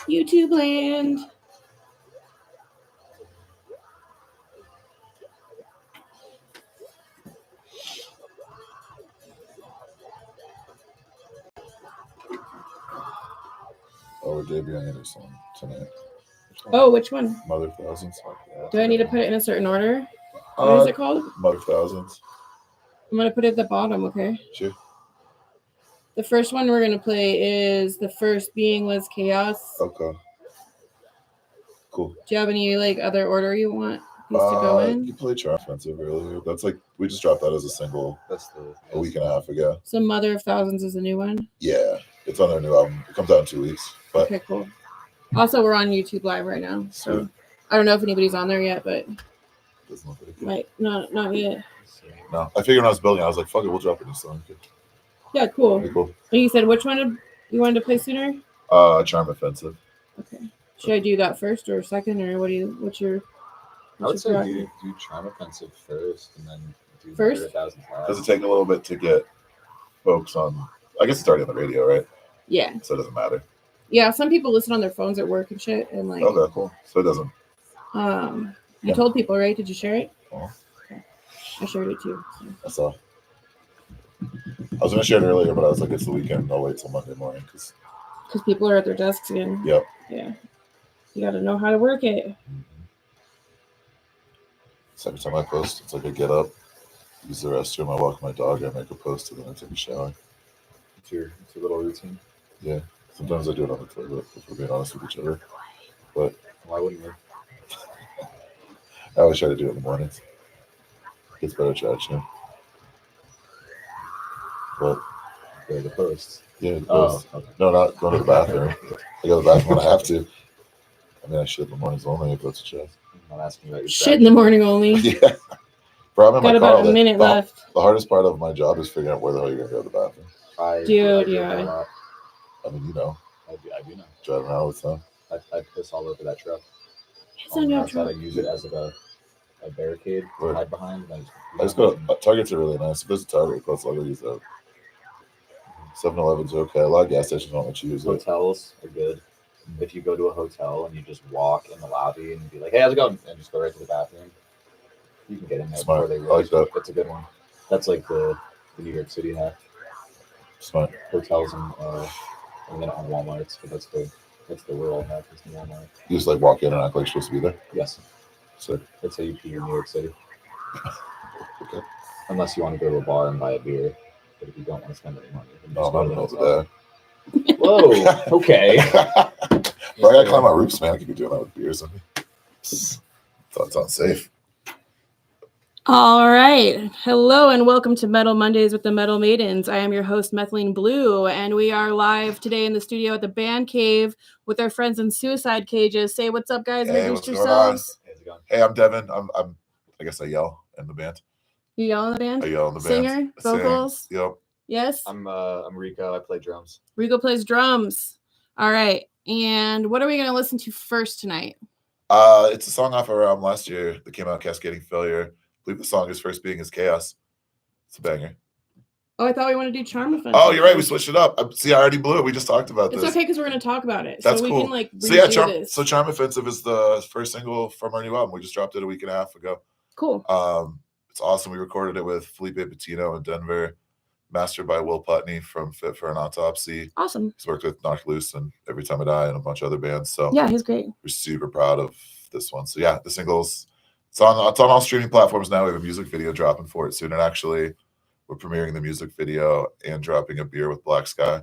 YouTube land. Oh, we're debuting a new song tonight. Oh, which one? Mother Thousands. Do I need to put it in a certain order? What is it called? Mother Thousands. I'm going to put it at the bottom, okay? Sure. The first one we're going to play is The First Being Was Chaos. Okay. Cool. Do you have any like other order you want these to go in? You played Charm Offensive earlier. That's like, we just dropped that as a single a week and a half ago. So Mother of Thousands is a new one? Yeah. It's on their new album. It comes out in 2 weeks. But okay, cool. Also, we're on YouTube Live right now. So sweet. I don't know if anybody's on there yet, but doesn't look like it. Like, not yet. No. I figured when I was building, I was like, fuck it, we'll drop a new song. Yeah, cool. Pretty cool. And you said which one you wanted to play sooner? Charm Offensive. Okay. Should I do that first or second, or what's your I would say do Charm Offensive first and then do first. Does it take a little bit to get folks on? I guess it's already on the radio, right? Yeah. So it doesn't matter. Yeah, some people listen on their phones at work and shit, and like. Okay, cool. So it doesn't. You told people, right? Did you share it? Oh. Okay. I shared it too. So. I saw. I was gonna share it earlier, but I was like, it's the weekend. I'll wait till Monday morning because people are at their desks again. Yep. Yeah. You got to know how to work it. Mm-hmm. So every time I post, it's like I get up, use the restroom, I walk my dog, I make a post, and then I take a shower. It's your little routine. Yeah. Sometimes I do it on the toilet, if we're being honest with each other. But why wouldn't you? I always try to do it in the mornings. Gets better traction. But the post. Yeah, the post. Okay. No, not going to the bathroom. I go to the bathroom when I have to. I mean, I shit in the mornings only if that's a choice. I'm not asking about your shit in the morning only. Yeah. Bro, I'm in got my about car a minute left. The hardest part of my job is figuring out where the hell you're going to go to the bathroom. Dude, yeah. I mean, you know. I do know. Driving around with them. I piss all over that truck. It's on your truck. I use it as a barricade to hide behind. I just go. Targets are really nice. If there's a Target close, I'll go use that. 7-Elevens are okay. A lot of gas stations don't let you use it. Hotels are good. If you go to a hotel and you just walk in the lobby and be like, "Hey, how's it going?" and just go right to the bathroom, you can get in there before they realize. I like that. That's a good one. That's like the New York City hack. Smart. Hotels and then on Walmart's, but that's the rural hack. Is the Walmart. You just like walk in and act like you're supposed to be there. Yes. So that's how you pee in New York City. Okay. Unless you want to go to a bar and buy a beer, but if you don't want to spend any money, then no, I'm not over there. Whoa. Okay. Bro, I gotta climb my roofs, man. I could be doing that with beers. Thought it's unsafe. All right. Hello and welcome to Metal Mondays with the Metal Maidens. I am your host, Methylene Blue, and we are live today in the studio at the Band Cave with our friends in Suicide Cages. Say what's up, guys. Hey, introduce yourselves. Hey, I'm Devin. I guess I yell in the band. You yell in the band? I yell in the band. Singer, vocals. Yep. Yes. I'm Rico. I play drums. Rico plays drums. All right. And what are we going to listen to first tonight? It's a song off our album last year that came out, Cascading Failure. I believe the song is First Being Is Chaos. It's a banger. Oh, I thought we wanted to do Charm Offensive. Oh, you're right. We switched it up. See, I already blew it. We just talked about this. It's okay because we're going to talk about it. That's so we cool. Can like this. So Charm Offensive is the first single from our new album. We just dropped it a week and a half ago. Cool. It's awesome. We recorded it with Felipe Patino in Denver, mastered by Will Putney from Fit for an Autopsy. Awesome. He's worked with Knocked Loose and Every Time I Die and a bunch of other bands. So yeah, he's great. We're super proud of this one. So yeah, the singles. It's on all streaming platforms now. We have a music video dropping for it soon, and actually, we're premiering the music video and dropping a beer with Black Sky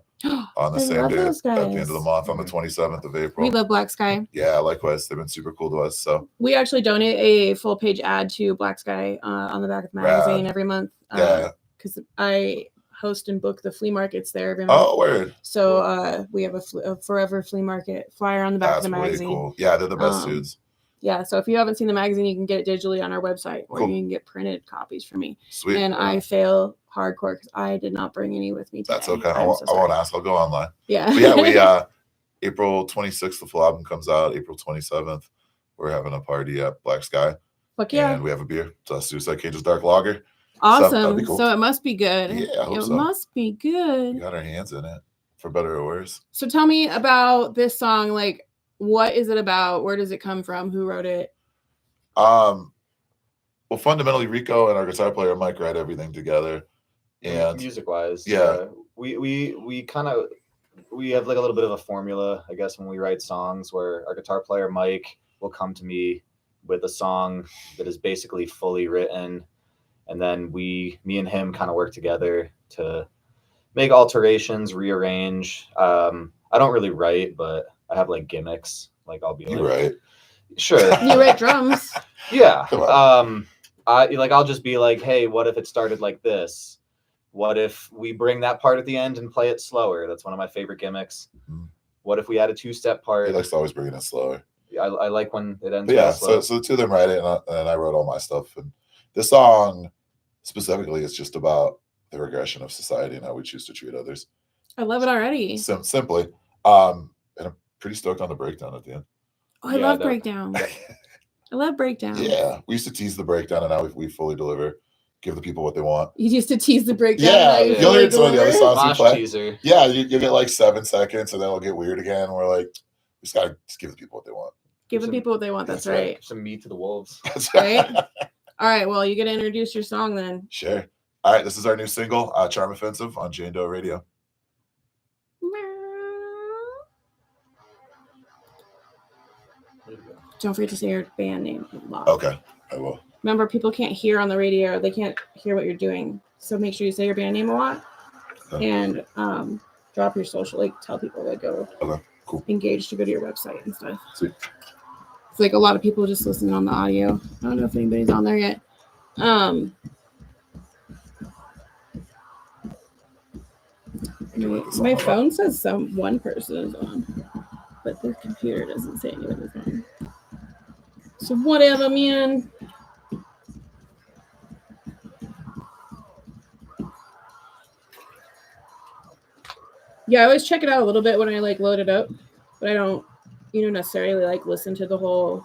on the same day at the end of the month on the 27th of April. We love Black Sky. Yeah, likewise. They've been super cool to us. So we actually donate a full page ad to Black Sky on the back of the magazine every month. Yeah, because I host and book the flea markets there every month. Oh, word. So we have a Forever flea market flyer on the back of the magazine. Really cool. Yeah, they're the best dudes. Yeah, so if you haven't seen the magazine, you can get it digitally on our website, or you can get printed copies from me. Sweet. And I fail hardcore because I did not bring any with me today. That's okay. I won't ask. I'll go online. Yeah. But yeah, we April 26th, the full album comes out. April 27th, we're having a party at Black Sky. Fuck yeah. And we have a beer. It's Suicide Cage's Dark Lager. Awesome. Cool. So it must be good. Yeah, I hope it so. must be good. We got our hands in it, for better or worse. So tell me about this song. Like, what is it about? Where does it come from? Who wrote it? Well, fundamentally, Rico and our guitar player Mike write everything together. And music wise, yeah. We kind of have like a little bit of a formula, I guess, when we write songs, where our guitar player Mike will come to me with a song that is basically fully written, and then me and him kind of work together to make alterations, rearrange. I don't really write, but I have like gimmicks. Like I'll be You like, write. Sure. You write drums. Yeah. Come on. I'll just be like, hey, what if it started like this? What if we bring that part at the end and play it slower? That's one of my favorite gimmicks. Mm-hmm. What if we add a 2-step part? He likes to always bring it slower. I like when it ends. But yeah, slow. so the two of them write it, and I wrote all my stuff. And this song specifically is just about the regression of society and how we choose to treat others. I love it already. Simply. And I'm pretty stoked on the breakdown at the end. Oh, I love breakdowns. I love breakdowns. Yeah, we used to tease the breakdown, and now we fully deliver. Give the people what they want. You used to tease the breakdown. Yeah, you'll hear some of the other songs we play. Teaser. Yeah, you get like 7 seconds, and then it'll get weird again. We're like, we just gotta give the people what they want. Give the people what they want. That's right. Some meat to the wolves. That's right. All right. Well, you get to introduce your song then. Sure. All right. This is our new single, "Charm Offensive" on Jane Doe Radio. Don't forget to say your band name. Okay, I will. Remember, people can't hear on the radio. They can't hear what you're doing. So make sure you say your band name a lot. Okay. And drop your social, like tell people to go engage to go to your website and stuff. Sweet. It's like a lot of people just listening on the audio. I don't know if anybody's on there yet. My phone says one person is on, but the computer doesn't say anybody's on. So whatever, man. Yeah, I always check it out a little bit when I like load it up, but I don't, necessarily like listen to the whole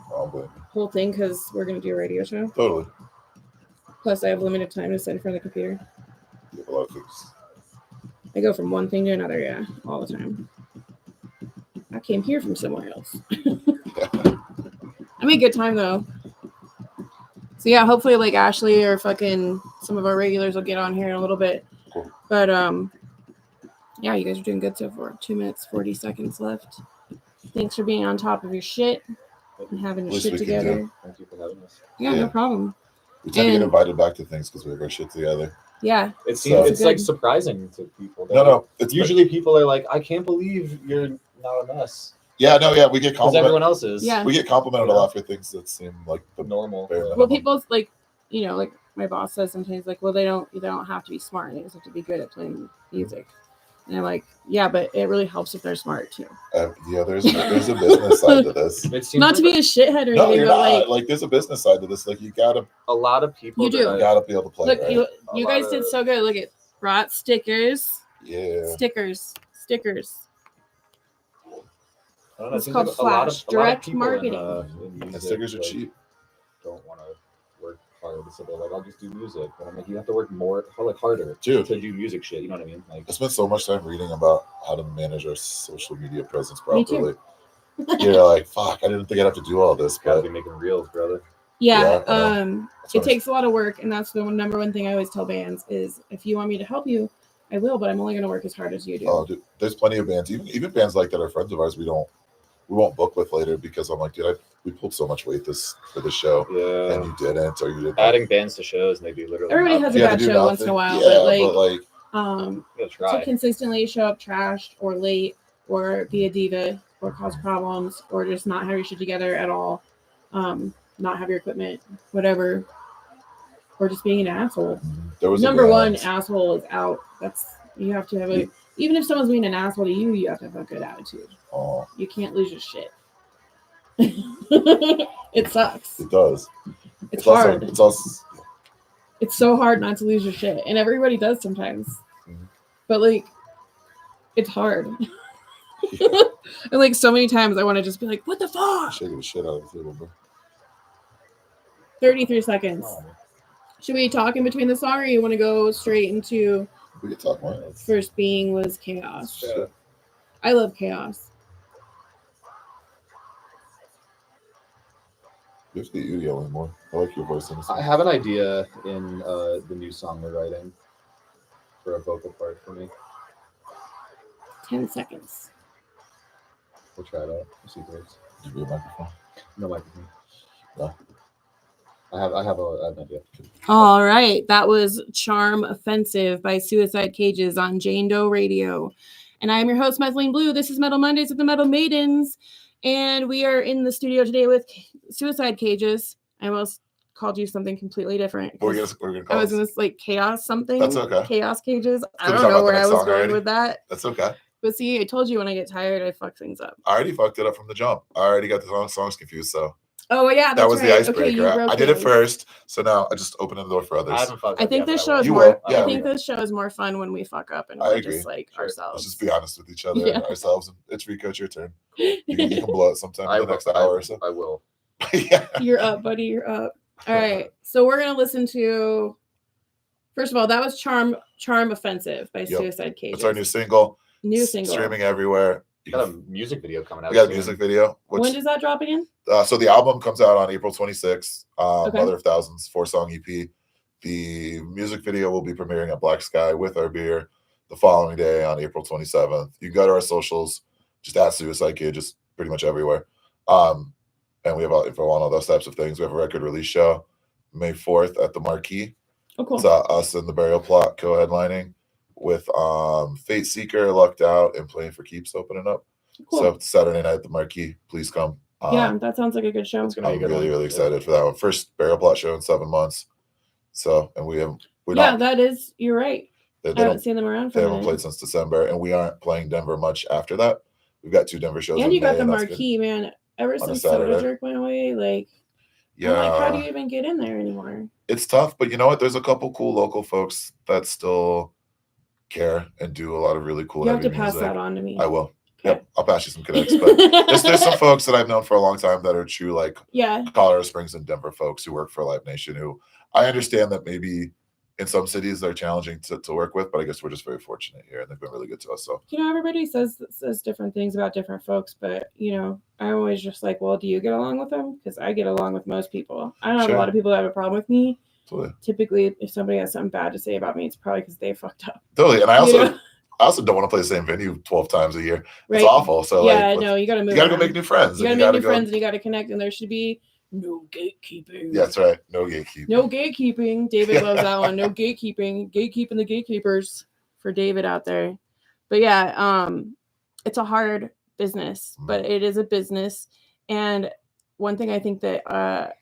thing because we're gonna do a radio show. Totally. Plus, I have limited time to sit in front of the computer. You have a lot of things. I go from one thing to another, all the time. I came here from somewhere else. I make good time though. So yeah, hopefully like Ashley or fucking some of our regulars will get on here in a little bit. Cool. But yeah, you guys are doing good so far. 2 minutes, 40 seconds left. Thanks for being on top of your shit and having your shit together. Thank you for having us. Yeah, no problem. We tend to get invited back to things because we have our shit together. Yeah. It's like surprising to people. No. It's usually people are like, I can't believe you're not a mess. Yeah, no, yeah, we get complimented. Because everyone else is. Yeah. We get complimented a lot for things that seem like the normal. Well, people's like, like my boss says sometimes, like, well, they don't have to be smart. They just have to be good at playing music. And I'm like, yeah, but it really helps if they're smart too. Yeah, there's a business side to this. Not to be a shithead or anything, no, you're but not. Like there's a business side to this. Like you gotta. A lot of people. You do. You gotta be able to play. Look, right? you guys did so good. Look at brought stickers. Yeah. Stickers. I don't know, it's called Flash. Direct marketing. In music, stickers are cheap. Don't want to work hard, so they're like, I'll just do music. But I'm like, you have to work harder to do music shit. You know what I mean? Like, I spent so much time reading about how to manage our social media presence properly. You're like, fuck, I didn't think I'd have to do all this. Gotta be making reels, brother. Yeah. It takes a lot of work, and that's the number one thing I always tell bands is if you want me to help you, I will, but I'm only gonna work as hard as you do. Oh, dude, there's plenty of bands, even bands like that are friends of ours. We won't book with later because I'm like, dude, we pulled so much weight for this show, and you didn't, or you didn't. Adding bands to shows, and they do literally. Everybody has a bad show once in a while, but to consistently show up trashed or late, or be a diva, or cause problems, or just not have your shit together at all, not have your equipment, whatever, or just being an asshole. There was number one asshole is out. You have to have even if someone's being an asshole to you, you have to have a good attitude. Oh. You can't lose your shit. It sucks. It does. It's hard. It's so hard not to lose your shit, and everybody does sometimes. Mm-hmm. But like, it's hard. Yeah. And like so many times, I want to just be like, "What the fuck?" Shaking the shit out of the table, bro. 33 seconds. Oh. Should we talk in between the song, or you want to go straight into? We can talk more. First being was chaos. Sure. I love chaos. You have to get you yelling more. I like your voice in this I one. have an idea in the new song we're writing for a vocal part for me. 10 seconds. We'll try it out. We'll see if it works. Give you a microphone. No microphone. No. I have an idea. All right. That was Charm Offensive by Suicide Cages on Jane Doe Radio. And I am your host, Methylene Blue. This is Metal Mondays with the Metal Maidens. And we are in the studio today with Suicide Cages. I almost called you something completely different. We're gonna call I was this. in this like chaos something. That's okay. Chaos Cages. I Gonna don't talk know about the where I next was song going already. with that. That's okay. But see, I told you when I get tired, I fuck things up. I already fucked it up from the jump. I already got the songs confused, so Oh yeah, that was right. the icebreaker. Okay, you broke I did it those. first, so now I just opened the door for I others. haven't fucked I up think yet, this but show is You more. will, yeah. I think this show is more fun when we fuck up and I we're agree. just like Sure. ourselves. Let's just be honest with each other Yeah. and ourselves. It's Rico, it's your turn. You can blow it sometime in the next hour or so. I will. Yeah. You're up, buddy. You're up. All right. So we're gonna listen to. First of all, that was "Charm Offensive" by Yep. Suicide Cages. It's our new single. New single. Streaming everywhere. We got a music video coming out. We got a soon. music video. When does that drop again? So the album comes out on April 26th. Okay. Mother of Thousands, 4-song EP. The music video will be premiering at Black Sky with our beer the following day on April 27th. You can go to our socials, just at Suicide Kid, just pretty much everywhere. And we have info on all those types of things. We have a record release show May 4th at the Marquee. Oh, cool. It's us and the Burial Plot co-headlining with Fate Seeker, Lucked Out, and Playing for Keeps opening up. Cool. So Saturday night at the Marquee. Please come. Yeah, that sounds like a good show. It's gonna be I'm a good really, one. really excited for that one. First Burial Plot show in 7 months. So, and we're not. That is. You're right. They I haven't don't. seen them around They for a haven't minute. played since December, and we aren't playing Denver much after that. We've got 2 Denver shows. And in you got May, the and that's good. Marquee, man. Ever On a since Saturday. Soda Jerk went away, like, Yeah, I'm like, how do you even get in there anymore? it's tough, but you know what? There's a couple cool local folks that still care and do a lot of really cool. You have heavy to pass music. that on to me. I will. Okay. Yep, I'll pass you some connects. But there's some folks that I've known for a long time that are true like Yeah. Colorado Springs and Denver folks who work for Live Nation, who I understand that maybe in some cities they're challenging to work with, but I guess we're just very fortunate here and they've been really good to us. So You know, everybody says different things about different folks, but you know, I always just like, well, do you get along with them? Because I get along with most people. I don't have Sure. a lot of people that have a problem with me. totally. Typically, if somebody has something bad to say about me, it's probably because they fucked up. Totally. And I You also know? I also don't want to play the same venue 12 times a year. Right? It's awful. So Yeah, like no, you gotta move. you gotta go around. make new friends. You and gotta make new go, friends and you gotta connect, and there should be no gatekeeping. Yeah, that's right. No gatekeeping. No gatekeeping. David loves that one. No gatekeeping. Gatekeeping the gatekeepers for David out there. But yeah, it's a hard business, but it is a business. And one thing I think that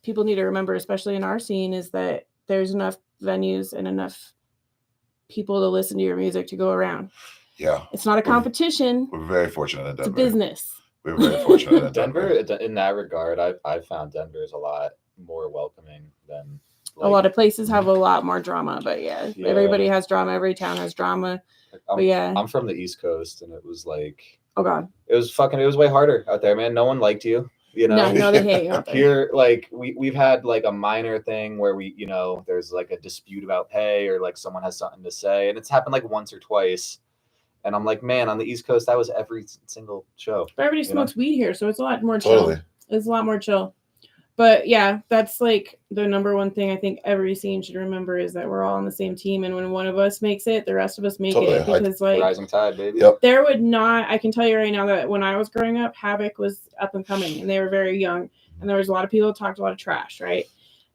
people need to remember, especially in our scene, is that there's enough venues and enough people to listen to your music to go around. Yeah. It's not a competition. We're very fortunate in It's a Denver. business. We're very fortunate in Denver, in that regard, I found Denver is a lot more welcoming than A lot of places have a lot more drama, but yeah, Yeah. everybody has drama. Every town has drama. But yeah. I'm from the East Coast, and it was like Oh God. it was way harder out there, man. No one liked you. You know, No, they hate you out there. here, like we've had like a minor thing where we, there's like a dispute about pay or like someone has something to say, and it's happened like once or twice. And I'm like, man, on the East Coast, that was every single show. But everybody You know? smokes weed here, so it's a lot more chill. Totally. It's a lot more chill. But yeah, that's like the number one thing I think every scene should remember is that we're all on the same team, and when one of us makes it, the rest of us make Totally. it. Because like Rising tide, baby. Yep. there would not, I can tell you right now that when I was growing up, Havoc was up and coming, and they were very young, and there was a lot of people who talked a lot of trash, right?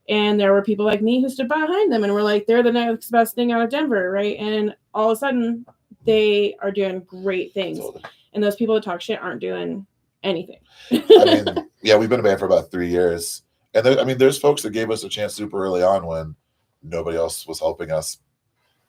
And there were people like me who stood behind them and were like, they're the next best thing out of Denver, right? And all of a sudden, they are doing great things, Totally. and those people that talk shit aren't doing anything. I mean, yeah, we've been a band for about 3 years. And there's folks that gave us a chance super early on when nobody else was helping us.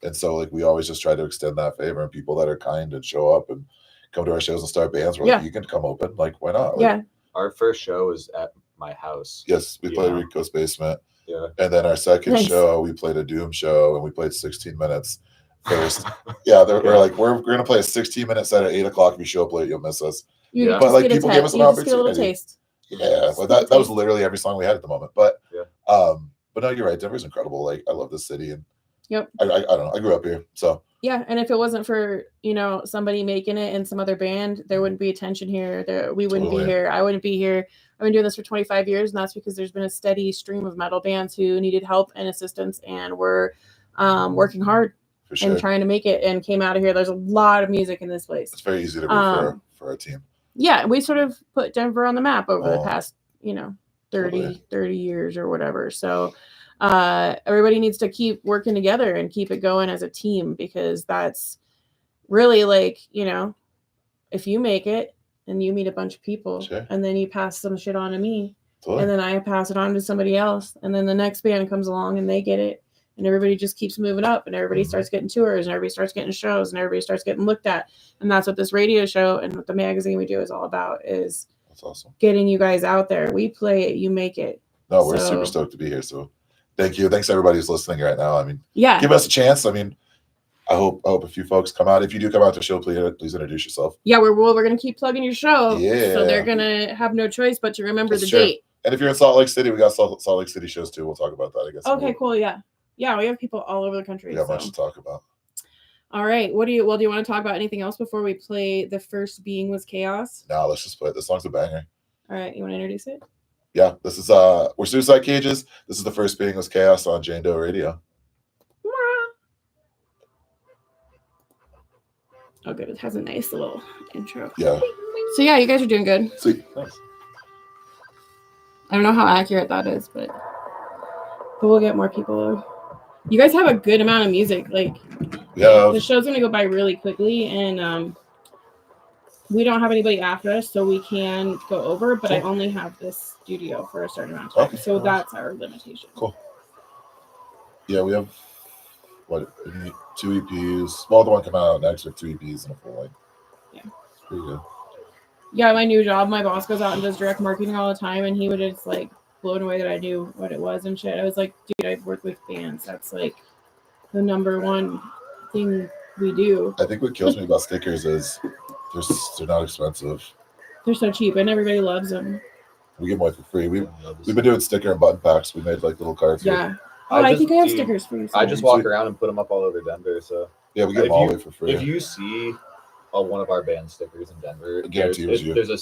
And so like we always just try to extend that favor, and people that are kind and show up and come to our shows and start bands. We're like, you can come open. Like, why not? Like, Yeah. Our first show was at my house. Yes, we played Yeah. Rico's basement. Yeah. And then our second Nice. show, we played a Doom show, and we played 16 minutes first. Yeah, we're like, we're going to play a 16-minute set at 8 o'clock. If you show up late, you'll miss us. You Yeah. But, just like, get a people ta- give us an you just get a little opportunity. taste. Yeah, Just but get a that was taste. literally every song we had at the moment. But Yeah. But no, you're right. Denver's incredible. Like, I love this city, and Yep. I don't know. I grew up here, so Yeah, and if it wasn't for, somebody making it in some other band, there wouldn't be attention here. We wouldn't be Totally. here. I wouldn't be here. I've been doing this for 25 years, and that's because there's been a steady stream of metal bands who needed help and assistance, and were working hard For sure. and trying to make it, and came out of here. There's a lot of music in this place. It's very easy to root for our team. Yeah, we sort of put Denver on the map over the past, 30 years or whatever. So everybody needs to keep working together and keep it going as a team, because that's really like, if you make it and you meet a bunch of people, Sure. and then you pass some shit on to me, Totally. and then I pass it on to somebody else, and then the next band comes along and they get it, and everybody just keeps moving up, and everybody starts getting tours, and everybody starts getting shows, and everybody starts getting looked at. And that's what this radio show and what the magazine we do is all about, is that's awesome. Getting you guys out there. We play it, you make it. No, we're super stoked to be here. So thank you. Thanks everybody who's listening right now. I mean, yeah, give us a chance. I mean, I hope a few folks come out. If you do come out to the show, please introduce yourself. Yeah, we're gonna keep plugging your show. Yeah. So they're gonna have no choice but to remember the true. date. And if you're in Salt Lake City, we got Salt Lake City shows too. We'll talk about that, I guess. Okay, cool. Yeah. Yeah, we have people all over the country. We got much to talk about. All right. Do you want to talk about anything else before we play The First Being Was Chaos? No, let's just play it. This song's a banger. All right, you want to introduce it? Yeah, this is we're Suicide Cages. This is The First Being Was Chaos on Jane Doe Radio. Oh, good. It has a nice little intro. Yeah. So yeah, you guys are doing good. Sweet. Thanks. I don't know how accurate that is, but we'll get more people. You guys have a good amount of music. Like, yeah, the show's gonna go by really quickly, and we don't have anybody after us, so we can go over. But I only have this studio for a certain amount of time, Okay. so that's our limitation. Cool. Yeah, we have 2 EPs. Well, the one coming out next with 2 EPs and a full length. Yeah, it's pretty good. Yeah, my new job, my boss goes out and does direct marketing all the time, and he would just like blown away that I knew what it was and shit. I was like, dude, I've worked with bands. That's like the number one thing we do. I think what kills me about stickers is they're not expensive. They're so cheap, and everybody loves them. We give them away for free. We've been doing sticker and button packs. We made like little cards. Yeah. Here. I think I have stickers for you. I just walk around and put them up all over Denver. So yeah, we give them all away for free. If you see one of our band stickers in Denver, I guarantee it was you. There's a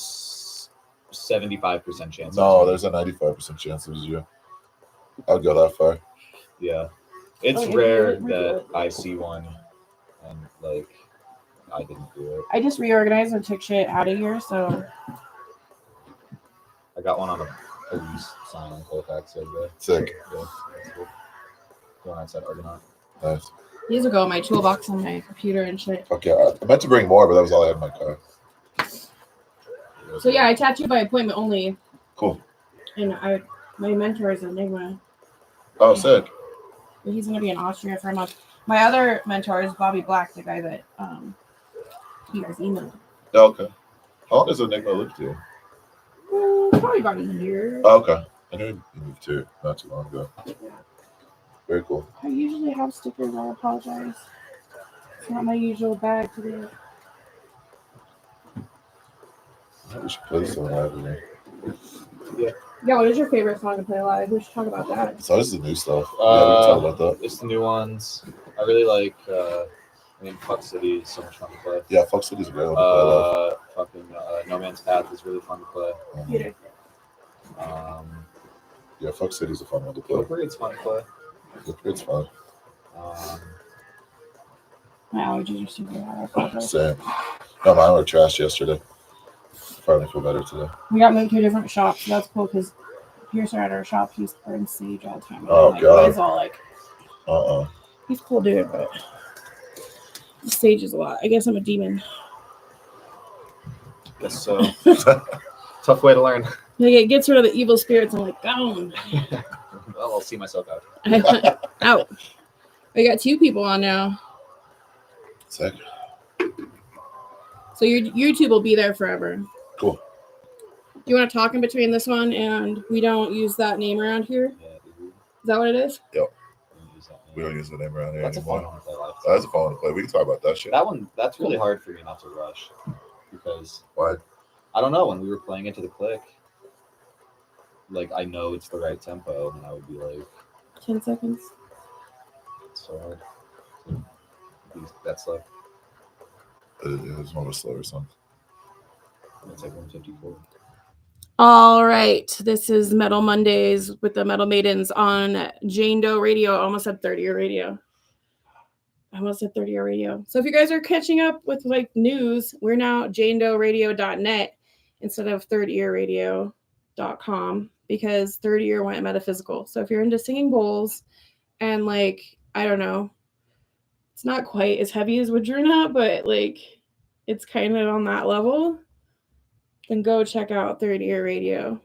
75% chance. No, there's a 95% chance it was you. I would go that far. Yeah, it's rare that I see one and like I didn't do it. I just reorganized and took shit out of here, so I got one on a police sign on Colfax the other day. Sick. Yeah, that's cool. Going outside Argonaut. Nice. these will go in my toolbox on my computer and shit. Okay, I meant to bring more, but that was all I had in my car. So yeah, I tattoo by appointment only. Cool. And my mentor is Enigma. Oh, sick. He's gonna be in Austria for a month. My other mentor is Bobby Black, the guy that you guys emailed. Oh, okay. How long does Enigma live to? Probably about a year. Oh, okay. I knew you moved too not too long ago. Yeah. Very cool. I usually have stickers. I apologize. It's not my usual bag today. We should play this one live again. Yeah, what is your favorite song to play live? We should talk about that. So this is the new stuff. Yeah, we can talk about that. It's the new ones. I really like. Fuck City is so much fun to play. Yeah, Fuck City's a great one to play live. No Man's Path is really fun to play. Yeah, Fuck City's a fun one to play. Go Parade's fun to play. It's fun. My allergies are super bad. Same. No, mine were trashed yesterday. Finally feel better today. We got moved to a different shop, so that's cool because Pierce at our shop, he's burning sage all the time. Oh, God. He's all like, he's a cool dude, but the sage is a lot. I guess I'm a demon. Guess so. Tough way to learn. Like, it gets rid of the evil spirits. I'm like, gone. Well, I'll see myself out. Out. We got 2 people on now. Sick. So your YouTube will be there forever. Cool. Do you want to talk in between this one and we don't use that name around here? Yeah, dude. Is that what it is? Yep. We don't use the name around here That's anymore. a fun one to play live. That's a fun one to play. We can talk about that shit. That's really hard for me not to rush because Why? I don't know, when we were playing Into the Click, like I know it's the right tempo and I would be like 10 seconds. it's so hard. that slow. It was more of a slower song. It's like 154. All right. This is Metal Mondays with the Metal Maidens on Jane Doe Radio. I almost said 30-year radio. So if you guys are catching up with like news, we're now janedoeradio.net instead of thirdyearradio.com because third year went metaphysical. So if you're into singing bowls and like, I don't know, it's not quite as heavy as Wadruna, but like it's kind of on that level, then go check out Third Year Radio.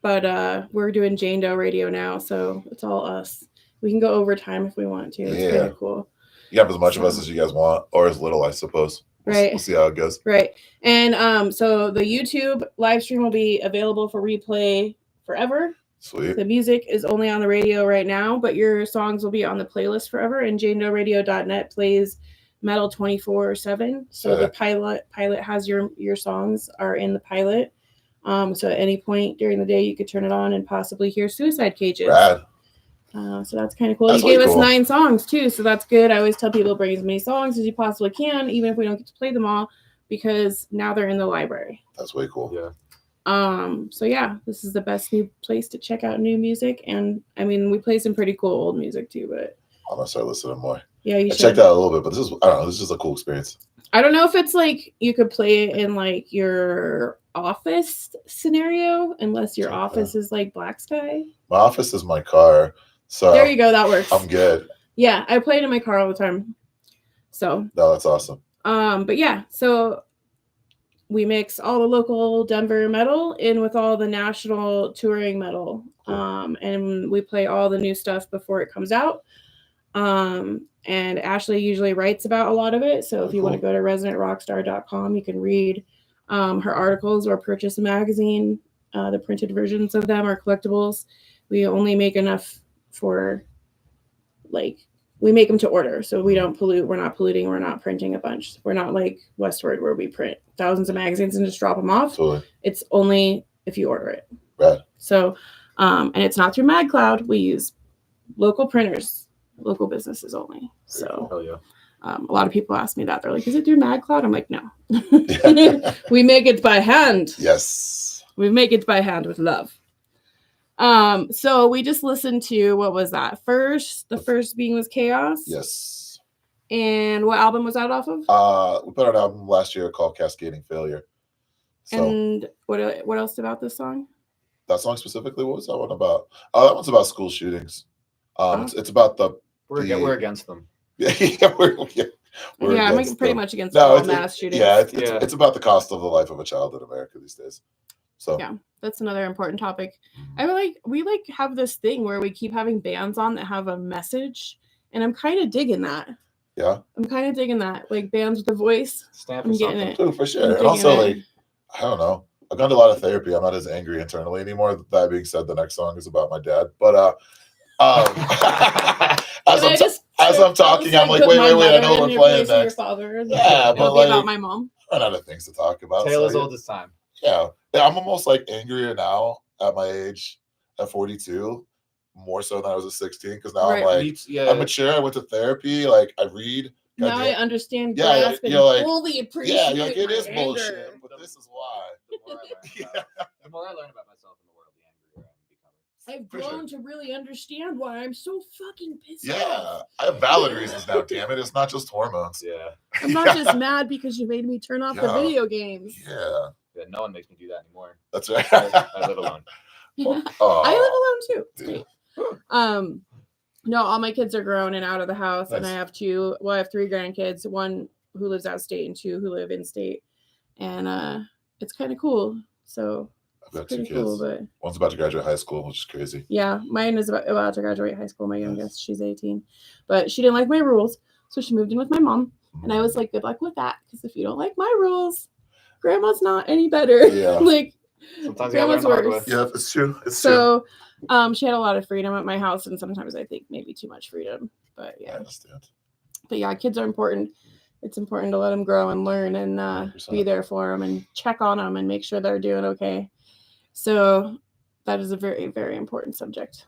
But we're doing Jane Doe Radio now, so it's all us. We can go overtime if we want to. It's kind of cool. You have as much of us as you guys want, or as little, I suppose. We'll see how it goes. Right. And so the YouTube live stream will be available for replay forever. Sweet. The music is only on the radio right now, but your songs will be on the playlist forever. And janedoeradio.net plays metal 24/7. So the pilot has your songs are in the pilot. So at any point during the day, you could turn it on and possibly hear Suicide Cages. Rad. So that's kind of cool. You gave us 9 songs too, so that's good. I always tell people bring as many songs as you possibly can, even if we don't get to play them all, because now they're in the library. That's way cool. Yeah. So yeah, this is the best new place to check out new music, and I mean we play some pretty cool old music too. But I'm gonna start listening more. Yeah, you I should. checked out a little bit, but this is just a cool experience. I don't know if it's like you could play it in like your office scenario, unless your office is like Black Sky. My office is my car. So there you go. That works. I'm good. Yeah, I play it in my car all the time. So no, that's awesome. But yeah, so we mix all the local Denver metal in with all the national touring metal. Cool. And we play all the new stuff before it comes out. And Ashley usually writes about a lot of it. So if you want to go to resonatrockstar.com, you can read her articles or purchase a magazine. The printed versions of them are collectibles. We only make enough for we make them to order, so we don't pollute. We're not polluting. We're not printing a bunch. We're not like Westward where we print thousands of magazines and just drop them off. Totally. It's only if you order it. Right. So, and it's not through MagCloud. We use local printers, local businesses only. So, hell yeah. A lot of people ask me that. They're like, "Is it through MagCloud?" I'm like, "No, we make it by hand." Yes. We make it by hand with love. So we just listened to, what was that? The first being was Chaos. Yes. And what album was that off of? We put out an album last year called Cascading Failure. So, and what else about this song? That song specifically, what was that one about? That one's about school shootings. It's about we're against them. we're I'm pretty much against all mass shootings. Yeah, it's about the cost of the life of a child in America these days. So yeah, that's another important topic. We have this thing where we keep having bands on that have a message, and I'm kind of digging that. Yeah, I'm kind of digging that, like bands with a voice. Stand for something. It. Too, for sure. And also, I don't know. I've gone to a lot of therapy. I'm not as angry internally anymore. That being said, the next song is about my dad. But as I'm talking, I'm like, wait, I know we're playing next. Yeah, but like, about my mom. I run out of things to talk about. Tale as old as time. Yeah, I'm almost like angrier now at my age, at 42, more so than I was at 16. Because now I'm like, I'm mature. I went to therapy. Like I read. Now I understand. Yeah, you're like, fully appreciate. Yeah, you're like, it is bullshit, but this is why. The more I learn about myself in the world, the angrier I'm becoming. I've grown to really understand why I'm so fucking pissed off. Yeah, I have valid reasons now, damn it. It's not just hormones. Yeah. I'm not just mad because you made me turn off the video games. Yeah. Yeah, no one makes me do that anymore. That's right. I live alone. I live alone too. It's great. No, all my kids are grown and out of the house, nice. And I have 3 grandkids, 1 who lives out of state and 2 who live in state. And it's kind of cool. So I've got 2 kids. Cool, but one's about to graduate high school, which is crazy. Yeah, mine is about to graduate high school. My youngest, she's 18. But she didn't like my rules, so she moved in with my mom. And I was like, good luck with that, because if you don't like my rules, grandma's not any better. Yeah. Like sometimes grandma's worse. Yeah, it's true. So she had a lot of freedom at my house, and sometimes I think maybe too much freedom. But yeah. I understand. But yeah, kids are important. It's important to let them grow and learn and be there for them and check on them and make sure they're doing okay. So that is a very, very important subject.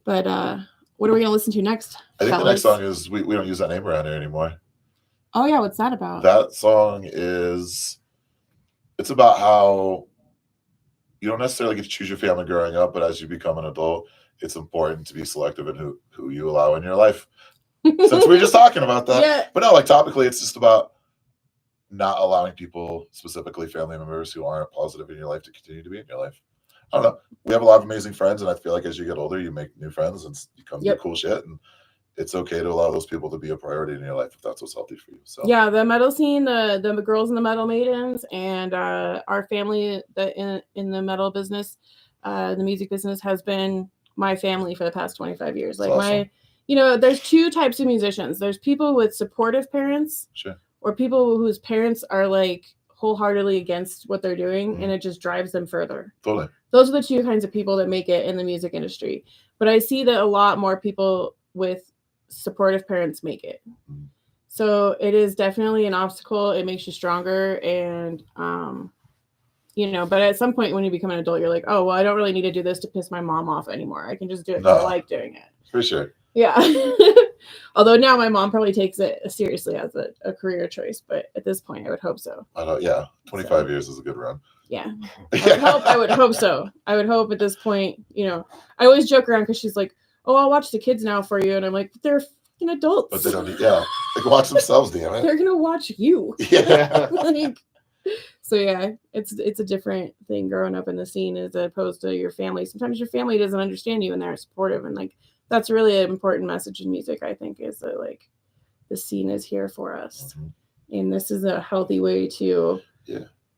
But What are we gonna listen to next? I think the fellas? next song is we don't use that name around here anymore. Oh yeah, what's that about? That song it's about how you don't necessarily get to choose your family growing up, but as you become an adult, it's important to be selective in who you allow in your life. Since we were just talking about that. Yeah. But no, like topically, it's just about not allowing people, specifically family members who aren't positive in your life, to continue to be in your life. I don't know. We have a lot of amazing friends, and I feel like as you get older, you make new friends and you come do cool shit. And it's okay to allow those people to be a priority in your life if that's what's healthy for you. So yeah, the metal scene, the girls in the Metal Maidens, and our family in the metal business, the music business, has been my family for the past 25 years. Like awesome. There's two types of musicians. There's people with supportive parents, sure, or people whose parents are like wholeheartedly against what they're doing, and it just drives them further. Totally. Those are the two kinds of people that make it in the music industry. But I see that a lot more people with supportive parents make it. So it is definitely an obstacle. It makes you stronger. And, but at some point when you become an adult, you're like, oh, well, I don't really need to do this to piss my mom off anymore. I can just do it because I like doing it. For sure. Yeah. Although now my mom probably takes it seriously as a career choice. But at this point, I would hope so. I know. Yeah. 25 years is a good run. Yeah. I would hope so. I would hope at this point, I always joke around because she's like, oh, I'll watch the kids now for you. And I'm like, but they're fucking adults. But they don't need, they can watch themselves, damn it. They're going to watch you. Yeah. So yeah, it's a different thing growing up in the scene as opposed to your family. Sometimes your family doesn't understand you and they're supportive. And like, that's really an important message in music, I think, is that like the scene is here for us. Mm-hmm. And this is a healthy way to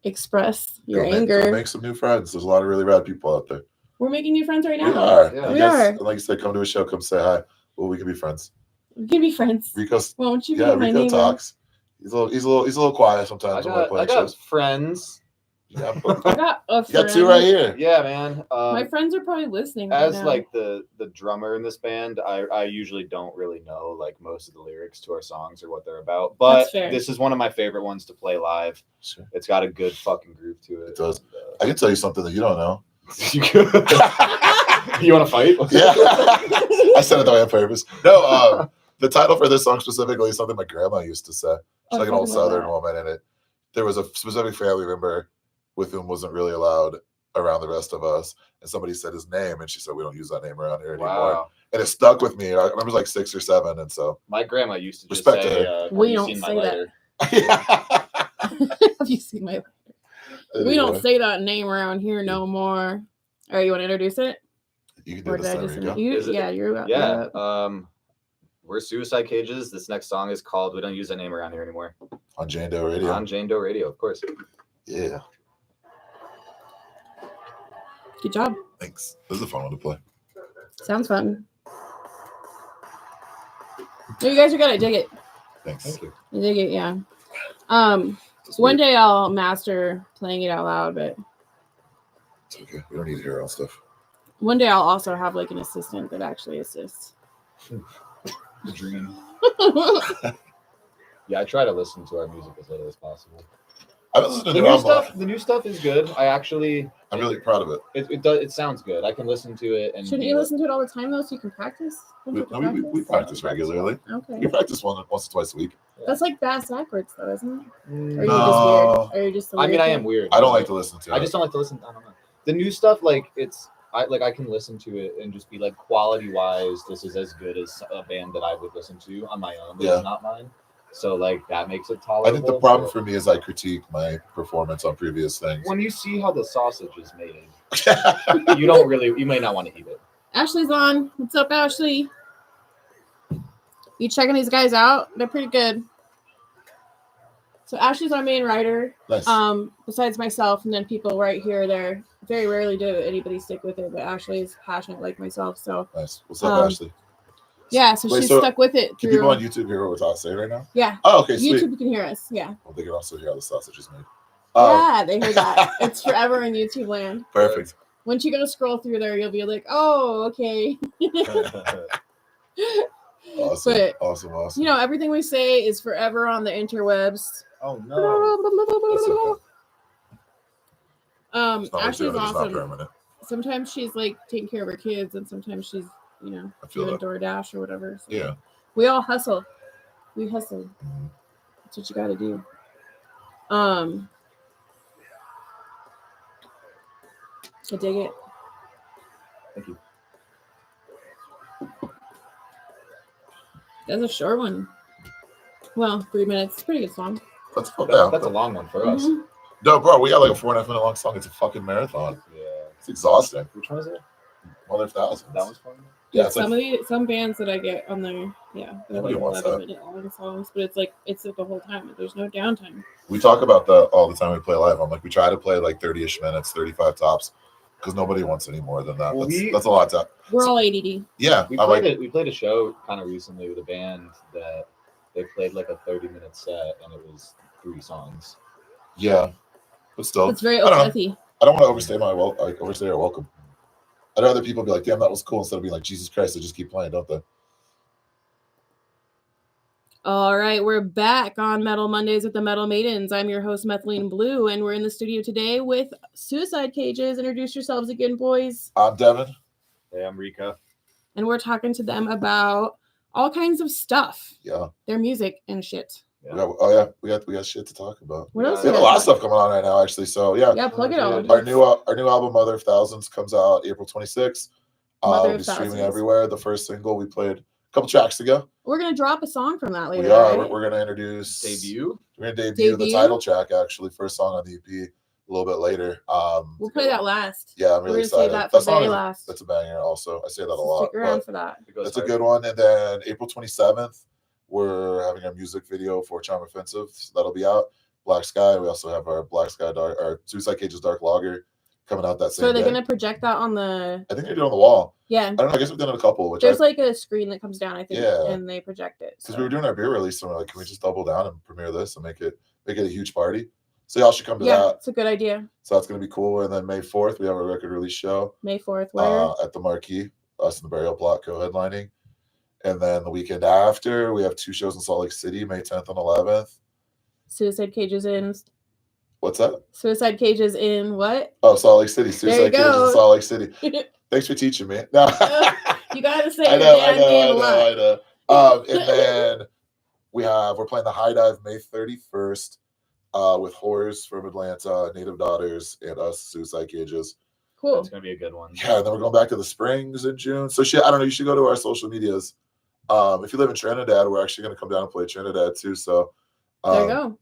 express your anger. Go make some new friends. There's a lot of really rad people out there. We're making new friends right now. We are. Yeah. We are. Like you said, come to a show, come say hi. Well, we can be friends. We can be friends. Rico's, won't you? Yeah, Rico talks. He's a little quiet sometimes. I got friends. Yeah, I got a friend. You got two right here. Yeah, man. My friends are probably listening. As like the drummer in this band, I usually don't really know like most of the lyrics to our songs or what they're about. But this is one of my favorite ones to play live. Sure. It's got a good fucking groove to it. It does. I can tell you something that you don't know. You want to fight? Yeah. I said it that way on purpose. No, the title for this song specifically is something my grandma used to say. She's like an old Southern woman, and there was a specific family member with whom wasn't really allowed around the rest of us. And somebody said his name, and she said, we don't use that name around here anymore. Wow. And it stuck with me. I remember it was like 6 or 7. And so my grandma used to just respect say, we don't say that. Have you seen my letter? Anyway. We don't say that name around here no more. All right, you want to introduce it? You can do this. We're Suicide Cages. This next song is called We Don't Use That Name Around Here Anymore. On Jane Doe Radio. On Jane Doe Radio, of course. Yeah. Good job. Thanks. This is a fun one to play. Sounds fun. No, you guys are good. I dig it. Thanks. Thank you. I dig it, yeah. One day I'll master playing it out loud, but it's okay. We don't need to hear our own stuff. One day I'll also have like an assistant that actually assists. The dream. Yeah, I try to listen to our music as little as possible. I listen to the new stuff is good. I'm really proud of it. It sounds good. I can listen to it. And shouldn't you listen to it all the time though, so you can practice? We practice regularly. Okay. We practice once or twice a week. That's like bass backwards though, isn't it? Or are you just weird? Are you just? I mean, I am weird. I don't like to listen to it. I just don't like to listen. I don't know. The new stuff, like I can listen to it and just be like, quality wise, this is as good as a band that I would listen to on my own, but it's not mine. So like that makes it tolerable. I think the problem for me is I critique my performance on previous things. When you see how the sausage is made, you may not want to eat it. Ashley's on. What's up, Ashley? You checking these guys out? They're pretty good. So Ashley's our main writer. Nice. Besides myself, and then people right here, there. Very rarely do anybody stick with it, but Ashley is passionate like myself. So nice. What's up, Ashley? Yeah, so she's stuck with it. Can people on YouTube hear what we're saying right now? Yeah. Oh, okay, sweet. YouTube can hear us. Yeah. Well, they can also hear how the sausage is made. Yeah, they hear that. It's forever in YouTube land. Perfect. Once you go to scroll through there, you'll be like, oh, okay. Awesome. But, awesome. You know, everything we say is forever on the interwebs. Oh no. Ashley's awesome. Sometimes she's like taking care of her kids, and sometimes she's I feel doing that. DoorDash or whatever. So Yeah. we all hustle. We hustle. Mhm. That's what you got to do. I dig it. Thank you. That's a short one. Well, 3 minutes. It's a pretty good song. That's That's a long one for us. Mhm. No, bro, we got like a 4.5 minute long song. It's a fucking marathon. Yeah. It's exhausting. Which one is it? Mother of Thousands. That one's fun. Yeah, it's some like some bands that I get on there, they're Nobody like wants 11-minute long songs, but it's like the whole time. There's no downtime. we talk about that all the time we play live. I'm like, we try to play like 30-ish minutes, 35 tops, because nobody wants any more than that. Well, That's a lot of time. We're all ADD. Yeah, We I'm played we played a show kind of recently with a band that they played like a 30-minute set and it was 3 songs. yeah, but still, It's very I don't know. Opethy. I don't want to overstay our welcome. I'd rather people be like, damn, that was cool, instead of being like, Jesus Christ, they just keep playing, don't they? All right, we're back on Metal Mondays with the Metal Maidens. I'm your host, Methylene Blue, and we're in the studio today with Suicide Cages. Introduce yourselves again, boys. I'm Devin. Hey, I'm Rika. And we're talking to them about all kinds of stuff. Yeah. Their music and shit. Yeah. We got shit to talk about. What else? We have a lot of stuff coming on right now, actually. So Yeah, plug it all. Our new album, Mother of Thousands, comes out April 26th. Mother We'll of be streaming Thousands. everywhere. The first single we played a couple tracks ago. We're gonna drop a song from that later. We are. Right? We're gonna introduce Debut. We're gonna debut the title track, actually, first song on the EP a little bit later. We'll play that last. Yeah, I'm really excited. That for very last. That's a banger. Also, I say that a lot. Stick around for that. That's a good one. And then April 27th, we're having our music video for Charm Offensive. So that'll be out. Black Sky. We also have our our Suicide Cages Dark Lager coming out that same day. So are they going to project that on the... I think they do it on the wall. Yeah. I don't know. I guess we've done it a couple. There's like a screen that comes down, I think, and they project it. Because we were doing our beer release, and we're like, can we just double down and premiere this and make it a huge party? So y'all should come to that. Yeah, it's a good idea. So that's going to be cool. And then May 4th, we have a record release show. May 4th, where? At the Marquee, us and the Burial Plot co-headlining. And then the weekend after, we have 2 shows in Salt Lake City, May 10th and 11th. Suicide Cages in... What's that? Suicide Cages in what? Oh, Salt Lake City. Suicide Cages in Salt Lake City. Thanks for teaching me. No. You got to say your damn name a lot. I know. And then we're playing the High Dive May 31st with Horrors from Atlanta, Native Daughters, and us, Suicide Cages. Cool. That's going to be a good one. Yeah, and then we're going back to the Springs in June. So I don't know, you should go to our social medias. If you live in Trinidad, we're actually going to come down and play Trinidad too. So there you go.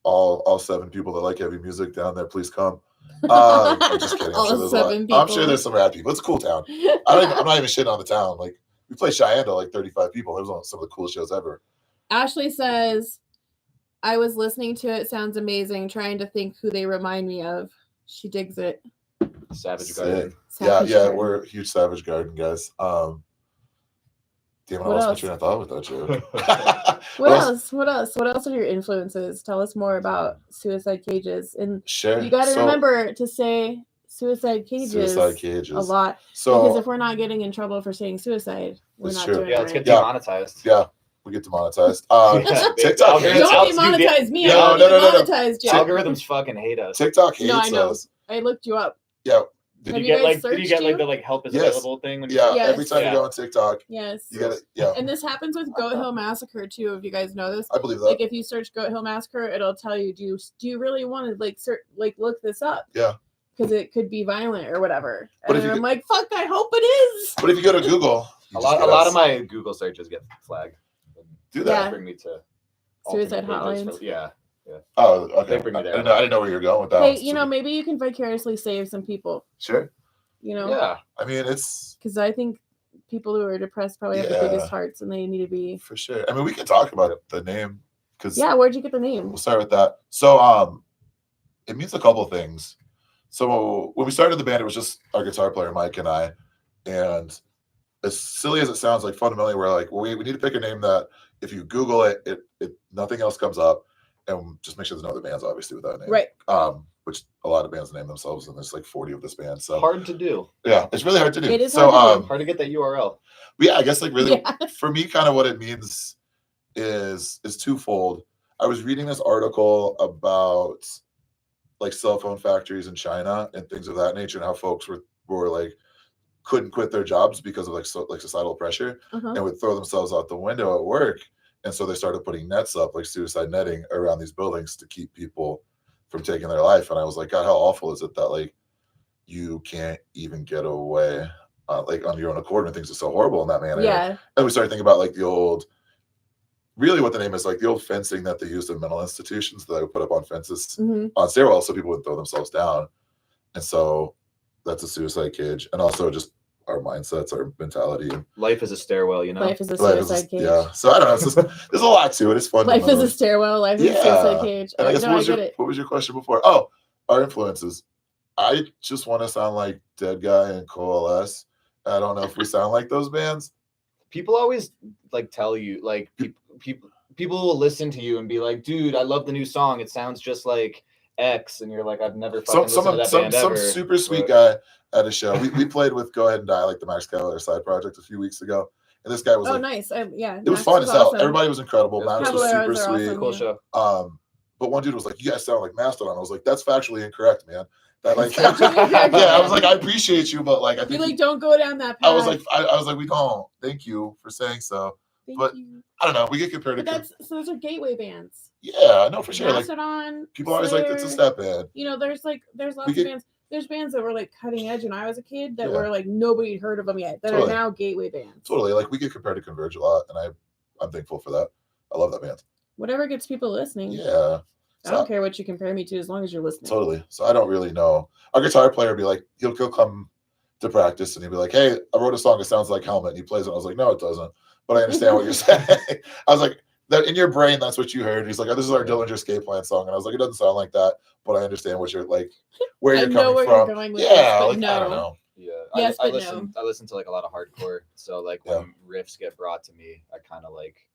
All 7 people that like heavy music down there, please come. I'm just kidding. I'm sure there's some rad people. It's a cool town. I'm not even shitting on the town. Like, we play Cheyenne to like 35 people. It was one of some of the coolest shows ever. Ashley says, I was listening to it. Sounds amazing. Trying to think who they remind me of. She digs it. Savage Garden. We're huge Savage Garden guys. Damn, I lost my train of thought with that joke. What else? What else are your influences? Tell us more about Suicide Cages. And you got to remember to say Suicide Cages a lot. So, because if we're not getting in trouble for saying suicide, we're not doing it. Yeah, let's get demonetized. Yeah, we get demonetized. TikTok. Don't demonetize me. No. Algorithms fucking hate us. TikTok hates us. I know. I looked you up. Yeah. Did you get the help is available thing? When every time you go on TikTok. Yes. You get it. Yeah. And this happens with Goat Hill Massacre too, if you guys know this. I believe that. Like if you search Goat Hill Massacre, it'll tell you, do you really want to look this up? Yeah. Because it could be violent or whatever. And I'm like, fuck, I hope it is. But if you go to Google, a lot of my Google searches get flagged. Do that. Yeah. Bring me to suicide hotlines. Yeah. Oh, okay. They bring me there. I didn't know where you're going with that. Hey, maybe you can vicariously save some people. Sure. Yeah. I mean, it's because I think people who are depressed probably have the biggest hearts, and they need to be for sure. I mean, we can talk about the name because where'd you get the name? We'll start with that. So, it means a couple of things. So when we started the band, it was just our guitar player Mike and I, and as silly as it sounds, like fundamentally, we're like, well, we need to pick a name that if you Google it, nothing else comes up. And just make sure there's no other bands, obviously, with that name. Right. Which a lot of bands name themselves, and there's like 40 of this band. So hard to do. Yeah, it's really hard to do. It is hard to get that URL. Yeah, I guess for me, kind of what it means is twofold. I was reading this article about like cell phone factories in China and things of that nature, and how folks were like couldn't quit their jobs because of like societal pressure, and would throw themselves out the window at work. And so they started putting nets up, like suicide netting, around these buildings to keep people from taking their life. And I was like, God, how awful is it that like you can't even get away like on your own accord when things are so horrible in that manner? Yeah. And we started thinking about like the old, really what the name is, like the old fencing that they used in mental institutions that they would put up on fences on stairwells so people wouldn't throw themselves down. And so that's a suicide cage. And also just our mindsets, our mentality. Life is a stairwell, you know? Life is a suicide cage. Yeah. So I don't know. It's just, there's a lot to it. It's fun. Life is a stairwell. Life is a suicide cage. And I guess no, what was your question before? Oh, our influences. I just want to sound like Dead Guy and Coalesce. I don't know if we sound like those bands. People always like tell you, like people will listen to you and be like, dude, I love the new song. It sounds just like X. And you're like, I've never fucking listened to that band ever. Some super sweet guy at a show. We played with Go Ahead and Die, like the Max Cavalera side project a few weeks ago. And this guy was nice. Yeah. It was fun as hell. Everybody was incredible. Max was super sweet. Awesome, cool show. But one dude was like, you guys sound like Mastodon. I was like, that's factually incorrect, man. That like I was like, I appreciate you, but like I think you like don't go down that path. I was like, we don't. Thank you for saying so. But I don't know. We get compared to so those are gateway bands. Yeah, no, for sure. Mastodon, like people always like it's a step in. You know, there's lots of bands. There's bands that were like cutting edge when I was a kid that were like nobody had heard of them yet that are now gateway bands. Totally. Like we get compared to Converge a lot, and I'm thankful for that. I love that band. Whatever gets people listening. Yeah. I don't care what you compare me to as long as you're listening. Totally. So I don't really know. Our guitar player would be like, he'll come to practice and he'll be like, hey, I wrote a song that sounds like Helmet. And he plays it. I was like, no, it doesn't. But I understand what you're saying. I was like, that in your brain, that's what you heard. He's like, oh, this is our Dillinger Escape Plan song. And I was like, it doesn't sound like that, but I understand what you're like, where you're coming from. You're going with this, like, no. I don't know. Yeah. Yes, I listen to like a lot of hardcore. So like when riffs get brought to me, I kind of like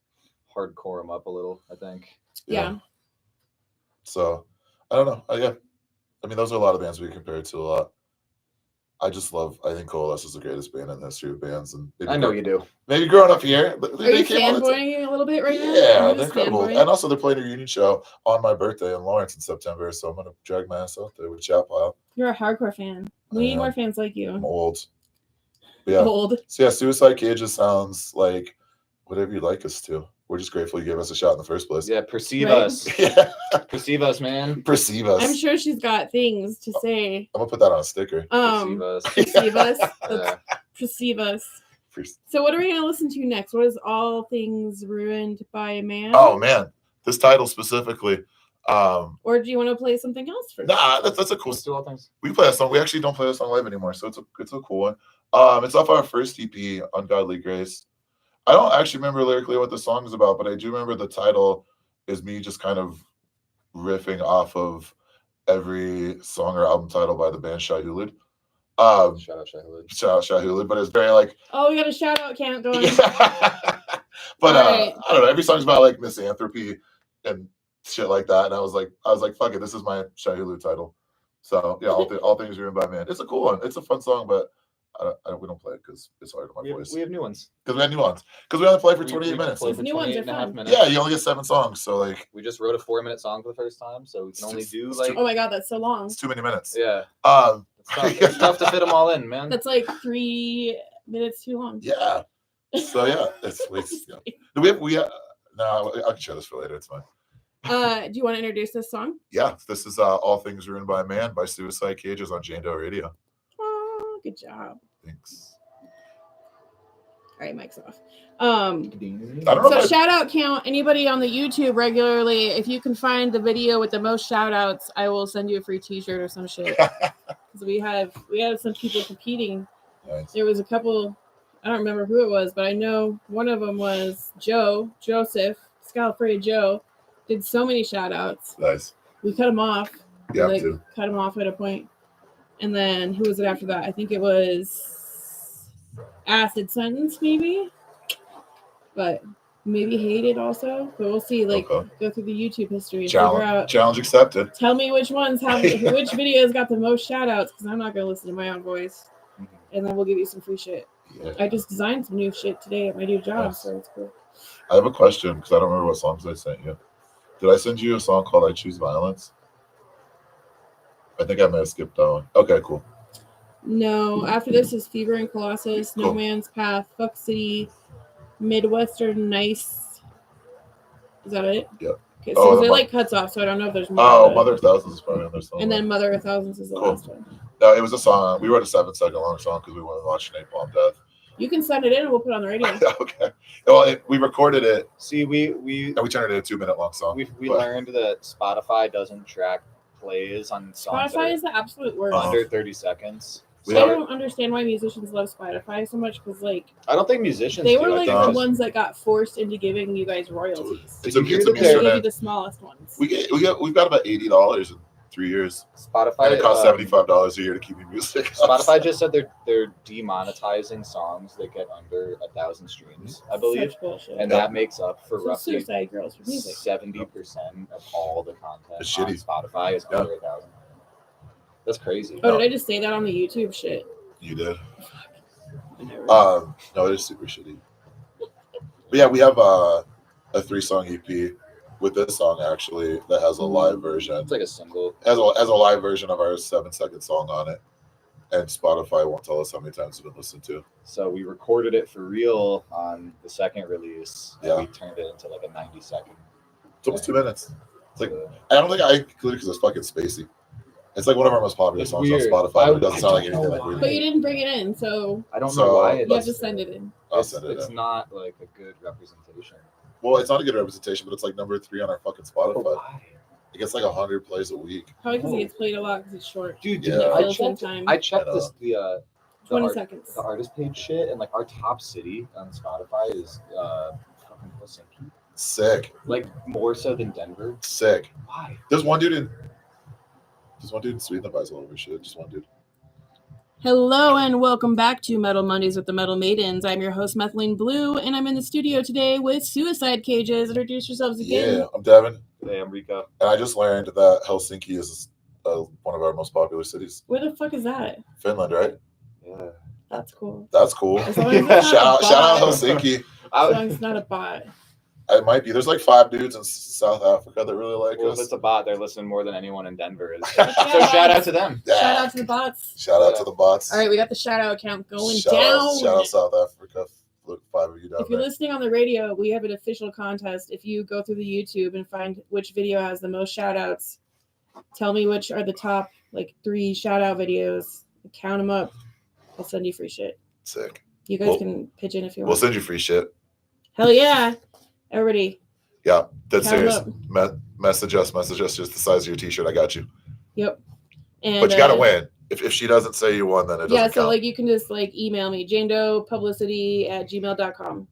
hardcore them up a little, I think. Yeah. So I don't know. I mean, those are a lot of bands we compare it to a lot. I think Coalesce is the greatest band in the history of bands. And I know you do. Maybe growing up here. Are you fanboying a little bit right now? Yeah, they're incredible. And also they're playing a reunion show on my birthday in Lawrence in September. So I'm going to drag my ass out there with Chapel. You're a hardcore fan. We need more fans like you. I'm old. But yeah. Old. So yeah, Suicide Cages sounds like whatever you'd like us to. We're just grateful you gave us a shot in the first place. Yeah, perceive us. Yeah. Perceive us, man. Perceive us. I'm sure she's got things to say. I'm gonna put that on a sticker. Perceive us. Perceive us. Yeah. Perceive us. So what are we gonna listen to next? What is All Things Ruined by a Man? Oh man, this title specifically. Or do you want to play something else first? Nah, that's a cool. Let's do All Things. We play a song. We actually don't play a song live anymore, so it's a cool one. It's off our first EP, Ungodly Grace. I don't actually remember lyrically what the song is about, but I do remember the title is me just kind of riffing off of every song or album title by the band Shahulid. Shout out Shahulid. Shout out Shahulid, but it's very like. Oh, we got a shout out count going. But right. I don't know. Every song's about like misanthropy and shit like that, and I was like, fuck it, this is my Shahulid title. So yeah, all things ruined by man. It's a cool one. It's a fun song, but. We don't play it because it's hard on my voice. We have new ones. Because we have new ones. Because we only play for 28 minutes. New ones are fun. Yeah, you only get 7 songs. So like we just wrote a 4-minute song for the first time, so we can only do like. Oh my god, that's so long. It's too many minutes. Yeah. It's tough to fit them all in, man. That's like 3 minutes too long. Yeah. So yeah, Do we have? No, I can share this for later. It's fine. Do you want to introduce this song? Yeah, this is All Things Ruined by a Man by Suicide Cages on Jane Doe Radio. Oh, good job. Thanks. All right, mic's off. So shout out count. Anybody on the YouTube regularly, if you can find the video with the most shout outs, I will send you a free t-shirt or some shit. Because we have some people competing. Nice. There was a couple, I don't remember who it was, but I know one of them was Joseph, Scalfrey Joe, did so many shout outs. Nice. We cut him off. Yeah, cut him off at a point. And then who was it after that? I think it was Acid Sentence, maybe. But maybe Hated also. But we'll see. Go through the YouTube history and figure out. Challenge accepted. Tell me which ones have which videos got the most shout outs, because I'm not gonna listen to my own voice. And then we'll give you some free shit. Yeah. I just designed some new shit today at my new job, so it's cool. I have a question because I don't remember what songs I sent you. Did I send you a song called I Choose Violence? I think I might have skipped that one. Okay, cool. No, after this is Fever and Colossus, No Cool. Man's Path, Fuck City, Midwestern Nice. Is that it? Yep. Okay, Oh, so the it mo- like cuts off, so I don't know if there's more. Oh, but- Mother of Thousands is probably on there somewhere. And then Mother of Thousands is the Cool. last one. No, it was a song. We wrote a 7-second long song because we wanted to watch Napalm Death. You can send it in and we'll put it on the radio. Okay. Well, we recorded it See, we and we turned it into a 2-minute long song. we But- learned that Spotify doesn't track plays on songs Spotify that is the absolute worst. Uh-huh. are under 30 seconds. We I have- don't understand why musicians love Spotify so much because, like, I don't think musicians. they do. were I like think the just- ones that got forced into giving you guys royalties. It's you a, hear it's a that They they're- give you internet. the smallest ones. We've got about $80 in 3 years, Spotify. and it costs $75 a year to keep your music. Spotify just said they're demonetizing songs that get under 1,000 streams, I believe, Such bullshit. and Yeah. that makes up for So roughly Suicide Girls for music. 70% of all the content It's on shitty. Spotify is Yeah. under 1,000. That's crazy. Oh, did I just say that on the YouTube shit? You did. I never- No, it is super shitty. But yeah, we have a 3-song EP with this song actually that has a live version. It's like a single. Has a live version of our 7-second song on it, and Spotify won't tell us how many times it's been listened to. So we recorded it for real on the second release. And Yeah. we turned it into like a 90-second. It's almost 2 minutes. It's like I don't think I included because it's fucking spacey. It's like one of our most popular It's songs weird. on Spotify. But it I doesn't sound like don't know anything like why. we But you did. didn't bring it in, so I don't So, know why it you have to does. send it in. I'll It's, send it it's in. not like a good representation. Well, it's not a good representation, but it's like number 3 on our fucking But Spotify. why? It gets like 100 plays a week. Probably because Oh. it gets played a lot because it's short. Dude, Yeah. did It I fills in checked. time. I checked I know. this the 20 art- seconds. the artist page shit, and like our top city on Spotify is fucking Helsinki. Sick. Like more so than Denver. Sick. Why? There's one dude in Sweden that buys all of our shit. Just one dude. Hello and welcome back to Metal Mondays with the Metal Maidens. I'm your host, Methylene Blue, and I'm in the studio today with Suicide Cages. Introduce yourselves again. Yeah, I'm Devin, Hey, I'm Rico. and I just learned that Helsinki is one of our most popular cities. Where the fuck is that? Finland, right? Yeah. That's cool. That's cool. As long as it's not shout a out bot. Helsinki. As long as it's not a bot. It might be. There's like 5 dudes in South Africa that really like Well, if us. it's a bot, they're listening more than anyone in Denver is. Yeah. So shout out to them. Yeah. Shout out to the bots. Shout out to the bots. All right, we got the shout out count going shout down. Shout out South Africa. Look, 5 of you down If you're there. listening on the radio, we have an official contest. If you go through the YouTube and find which video has the most shout outs, tell me which are the top like 3 shout out videos. Count them up. I'll send you free shit. Sick. You guys Well, can pitch in if you We'll want. send you free shit. Hell yeah. Everybody. Yeah, that's Count 'em serious. up. Message us just the size of your t-shirt. I got you. Yep. And But you gotta win. If she doesn't say you won, then it doesn't Yeah, so count. like you can just like email me, janedoepublicity@gmail.com.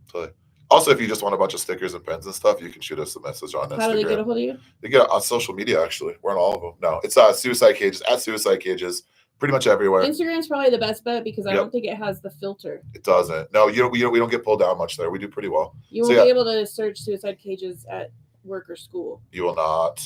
Also, if you just want a bunch of stickers and pens and stuff, you can shoot us a message on Instagram. How do they get a hold of you? They get it on social media, actually. We're on all of them. No, it's Suicide Cages, at Suicide Cages, pretty much everywhere. Instagram's probably the best bet because I Yep. don't think it has the filter. It doesn't. No, we don't get pulled down much there. We do pretty well. You So, won't yeah. be able to search Suicide Cages at work or school. You will not.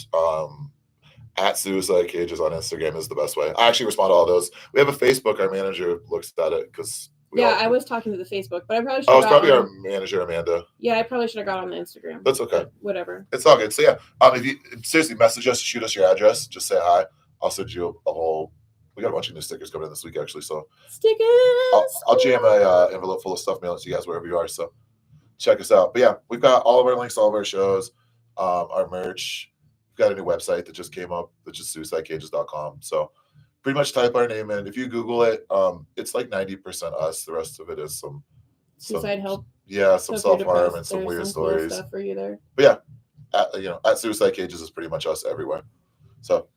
At Suicide Cages on Instagram is the best way. I actually respond to all those. We have a Facebook. Our manager looks at it because I was talking to the Facebook, but I probably should Oh, have it's got probably on, our manager, Amanda. Yeah, I probably should have got on the Instagram. That's okay. But whatever. It's all good. So yeah, if you seriously message us, shoot us your address, just say hi. I'll send you a whole. We got a bunch of new stickers coming in this week, actually. So Stickers. I'll jam a envelope full of stuff, mail it to you guys wherever you are. So check us out. But yeah, we've got all of our links, all of our shows, our merch. We've got a new website that just came up, which is suicidecages.com. So pretty much type our name in. If you Google it, it's like 90% us. The rest of it is some Suicide help. Yeah, some So if you're self-harm depressed, and some there's weird some cool stories. stuff for you there. At Suicide Cages is pretty much us everywhere. So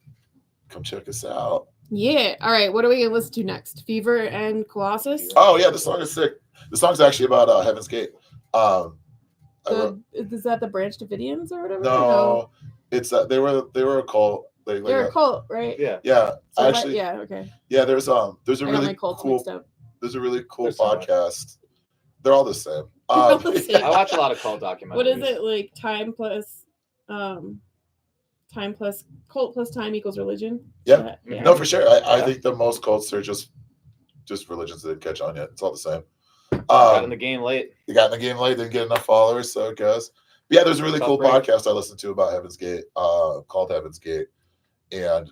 come check us out. Yeah. All right. What are we gonna listen to next? Fever and Colossus. Oh yeah, the song is sick. The song's actually about Heaven's Gate. I wrote- Is that the Branch Davidians or whatever? no, it's they were a cult. They're a cult, right? Yeah. Yeah, So actually, yeah. Okay. yeah. There's a I got my really cults cool mixed up. cool They're similar. podcast. They're all the same. They're all the same. I watch a lot of cult documentaries. What is it like? Time plus cult plus time equals religion. Yeah. Yeah. No, for sure. I Yeah. think that most cults are just religions that didn't catch on yet. It's all the same. Got in the game late. They got in the game late, didn't get enough followers, so it goes. But yeah, there's a really Tough cool break. podcast I listened to about Heaven's Gate, called Heaven's Gate. And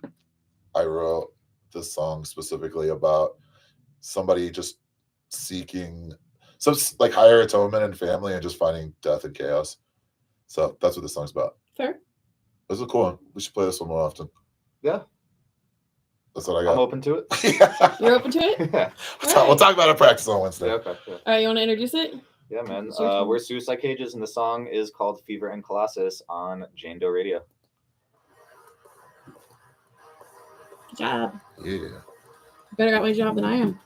I wrote this song specifically about somebody just seeking some like higher atonement and family and just finding death and chaos. So that's what this song's about. Fair. This is a cool one. We should play this one more often. Yeah. That's what I got. I'm open to it. You're open to it? Yeah. We'll talk about our practice on Wednesday. Yeah, okay. Yeah. All right, you want to introduce it? Yeah, man. It's your turn. We're Suicide Cages, and the song is called Fever and Colossus on Jane Doe Radio. Good job. Yeah. You better got my job than I am.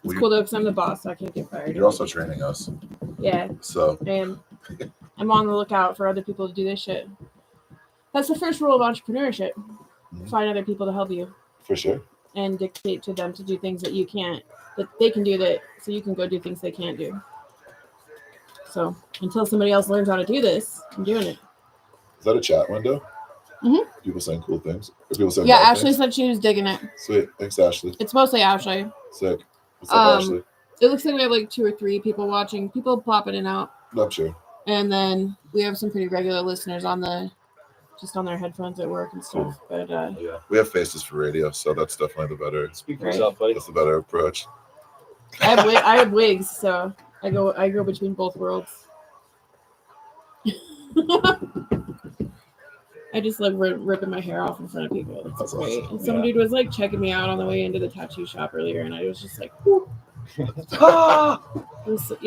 It's cool though, because I'm the boss, so I can't get fired. You're also training us. Yeah, So I am. I'm on the lookout for other people to do this shit. That's the first rule of entrepreneurship. Find other people to help you. For sure. And dictate to them to do things that you can't, that they can do that, so you can go do things they can't do. So until somebody else learns how to do this, I'm doing it. Is that a chat window? Mm-hmm. People saying cool things? Or people saying Yeah, bad Ashley things? said she was digging it. Sweet. Thanks, Ashley. It's mostly Ashley. Sick. What's up, Ashley? It looks like we have like 2 or 3 people watching. People pop in and out. I'm sure. And then we have some pretty regular listeners on just on their headphones at work and stuff. But Yeah. We have faces for radio, so that's definitely the better. Speak for Right. yourself, buddy. That's the better approach. I have wigs, so I go between both worlds. I just like ripping my hair off in front of people. That's great. awesome. And some Yeah. dude was like checking me out on the way into the tattoo shop earlier, and I was just like, whoop. He was like,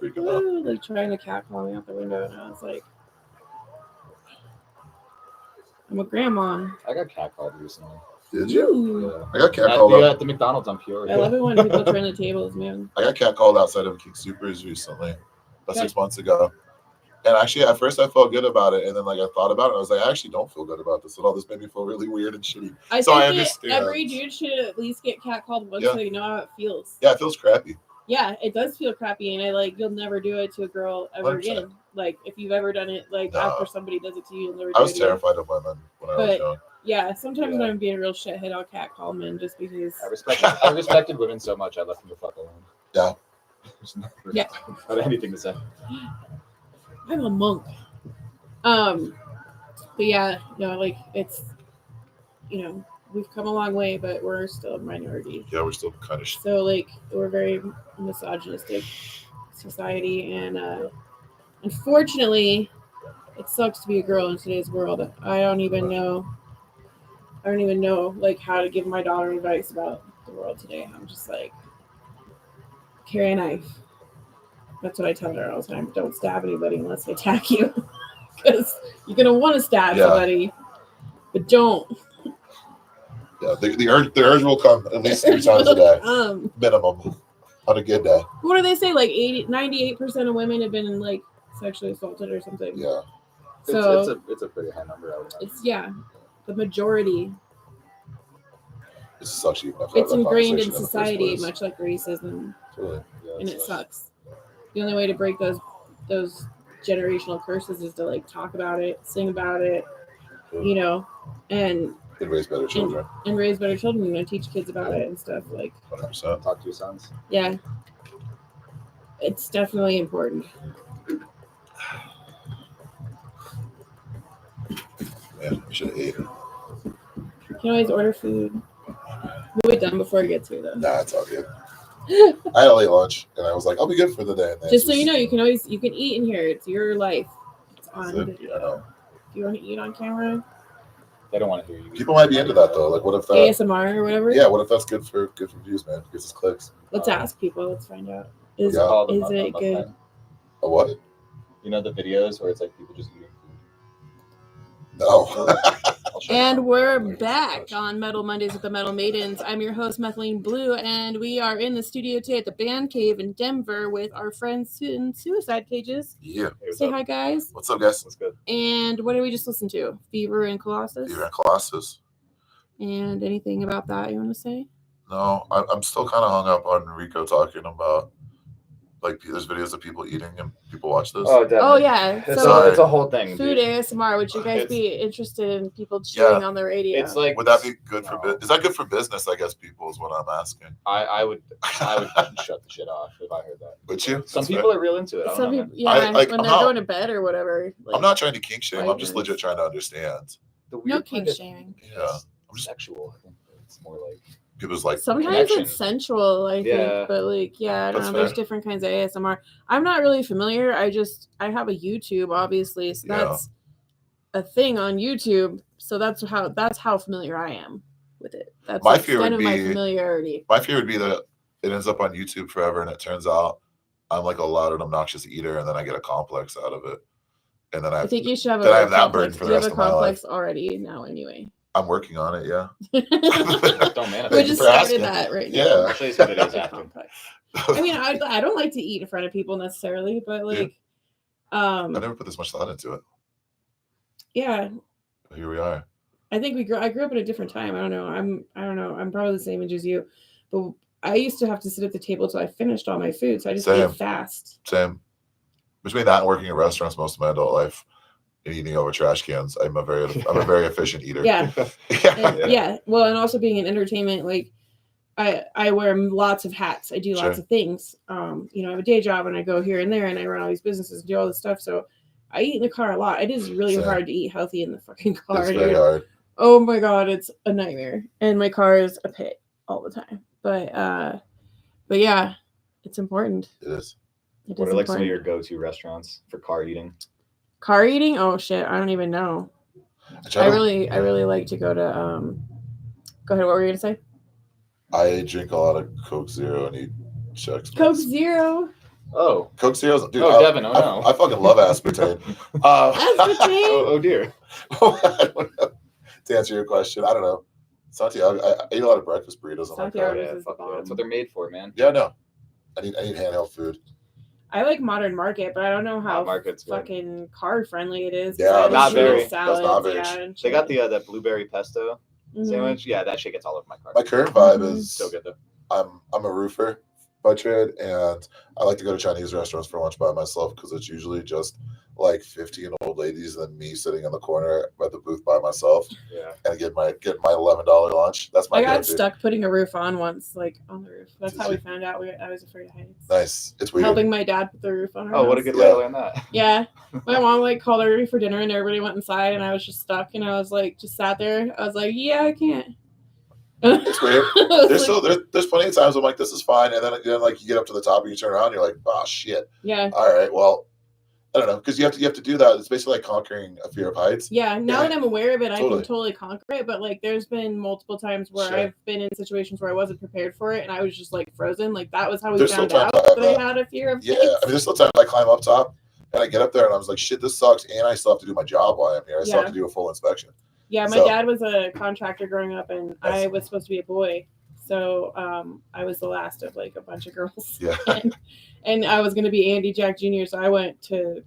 Freaking "Ooh," like trying to catcall me out the window, and I was like, I'm a grandma. I got catcalled recently. Did you? Ooh. Yeah. I got catcalled At the McDonald's on Peoria. I love it when people turn the tables, man. I got catcalled outside of King Supers recently, about 6 months ago. And actually, at first, I felt good about it, and then like I thought about it, and I was like, I actually don't feel good about this at all. This made me feel really weird and shitty. I So think I that understand. every dude should at least get catcalled once Yeah. so you know how it feels. Yeah, it feels crappy. Yeah, it does feel crappy, and you'll never do it to a girl ever 100%. again. Like if you've ever done it, like No. after somebody does it to you, you'll never do I was it again. terrified of women when I was But- young. Yeah, sometimes Yeah. when I'm being a real shithead, I'll catcall men just because. I respected women so much, I left them the fuck alone. Yeah. There's never Yeah. not anything to say. I'm a monk. But yeah, no, like it's, we've come a long way, but we're still a minority. Yeah, we're still kind of. So like we're a very misogynistic society, and unfortunately, it sucks to be a girl in today's world. I don't even know like how to give my daughter advice about the world today. I'm just like, carry a knife. That's what I tell her all the time. Don't stab anybody unless they attack you, because you're gonna want to stab somebody, but don't. Yeah, the urge will come at least 3 times a day, minimum, on a good day. What do they say? Like 98% of women have been like sexually assaulted or something. Yeah. So it's a pretty high number, I would imagine. it's the majority. It sucks even after It's that ingrained in conversation the first society, place. much like racism, Totally. Yeah, and it it's- sucks. The only way to break those generational curses is to like talk about it, sing about it, and raise better children. and raise better children, teach kids about it and stuff. Like, 100%. Talk to your sons. yeah, it's definitely important. Man, I should have ate. You can always order food. We'll be done before it gets here, though. Nah, it's all good. I had a late lunch, and I was like, I'll be good for the day. And then Just so you know, you can eat in here. It's your life. It's on I video. know. Do you want to eat on camera? They don't want to hear you. People might be into that though. Like, what if that? ASMR or whatever? Yeah, what if that's good for views, man? Gets us clicks. Let's ask people. Let's find out. Is Yeah. Call them is up it on good? mukbang. A what? You know the videos where it's like people just eating food? No. I'll show you And one. we're back on Metal Mondays with the Metal Maidens. I'm your host, Methylene Blue, and we are in the studio today at the Band Cave in Denver with our friends in Suicide Cages. Yeah. Hey, what's Say up? hi, guys. What's up, guys? What's good? And what did we just listen to? Fever and Colossus? You're in Colossus. And anything about that you want to say? No, I'm still kind of hung up on Rico talking about like there's videos of people eating and people watch this. Oh, definitely. Oh, yeah. It's, So it's a whole thing. food dude. ASMR, would you guys It's- be interested in people chewing on the radio? It's like Would that be good for No. business? Is that good for business? I guess people is what I'm asking. I would shut the shit off if I heard that. Would you? Some That's people fair. are real into it. I don't Some know, people, man. yeah, I- like, when I'm they're not- going to bed or whatever. Like, I'm not trying to kink shame. I'm just Whiteness. legit trying to understand. The No weird kink part is shaming. Yeah. I'm just sexual. I think it's more like People's like sometimes connection. it's sensual, I think, but like, yeah, I don't That's know. There's fair. different kinds of ASMR. I'm not really familiar. I have a YouTube, obviously, so that's a thing on YouTube. So that's how familiar I am with it. That's My the fear extent would of my be- familiarity. My fear would be that it ends up on YouTube forever, and it turns out I'm like a loud and obnoxious eater, and then I get a complex out of it, and then I think you should have then I a have that burden complex. for Do the you have rest a of my life. complex already now, anyway? I'm working on it. Yeah. Don't manifest. We Thank you just for started asking. that right Yeah. now. I'll show you some videos after. Complex. I mean, I don't like to eat in front of people necessarily, but like, I never put this much thought into it. Yeah. Here we are. I think I grew up at a different time. I don't know. I'm probably the same age as you, but I used to have to sit at the table till I finished all my food, so I just ate fast. Same. Between that and working in restaurants most of my adult life and eating over trash cans, I'm a very efficient eater. Yeah. Yeah. Yeah. Well, and also being in entertainment, like I wear lots of hats. I do lots of things. I have a day job and I go here and there and I run all these businesses and do all this stuff. So I eat in the car a lot. It is really hard to eat healthy in the fucking car. It's very hard. Oh my God, it's a nightmare. And my car is a pit all the time. But yeah, it's important. It is. What are like some of your go-to restaurants for car eating? Car eating? Oh shit, I don't even know. I really like to go to go ahead, what were you gonna say? I drink a lot of Coke Zero and eat Chex. Coke Zero. Oh, Coke Zero's, dude. Oh, Devin. Oh no. I fucking love aspartame. Aspartame. Oh dear. To answer your question, I don't know. Santiago, I eat a lot of breakfast burritos. Santiago. Yeah, fuck yeah. That's what they're made for, man. Yeah, no. I need handheld food. I like Modern Market, but I don't know how fucking car friendly it is. Yeah, not very. Salads, not very. They got the that blueberry pesto sandwich. Yeah, that shit gets all over my car. My current vibe is so good though. I'm a roofer by trade, and I like to go to Chinese restaurants for lunch by myself because it's usually just like 15 old ladies and me sitting in the corner at the booth by myself. Yeah. And get my $11 lunch. That's my. I got stuck putting a roof on once, like on the roof. That's how we found out. I was afraid of heights. Nice. It's weird. Helping my dad put the roof on. Oh, what a good way to learn that. Yeah. My mom like called everybody for dinner and everybody went inside and I was just stuck and I was like just sat there. I was like, yeah, I can't. It's weird. There's plenty of times I'm like, this is fine, and then like you get up to the top and you turn around, and you're like, oh shit. Yeah. All right. Well, I don't know, because you have to do that. It's basically like conquering a fear of heights. Yeah. Now that I'm aware of it, I can totally conquer it. But like, there's been multiple times where I've been in situations where I wasn't prepared for it, and I was just like frozen. Like that was how we found out that I had a fear of heights. Yeah. I mean, there's still times I climb up top and I get up there and I was like, shit, this sucks, and I still have to do my job while I'm here. I still have to do a full inspection. Yeah, my dad was a contractor growing up, and I was supposed to be a boy, so I was the last of like a bunch of girls. Yeah. and I was going to be Andy Jack Jr., so I went to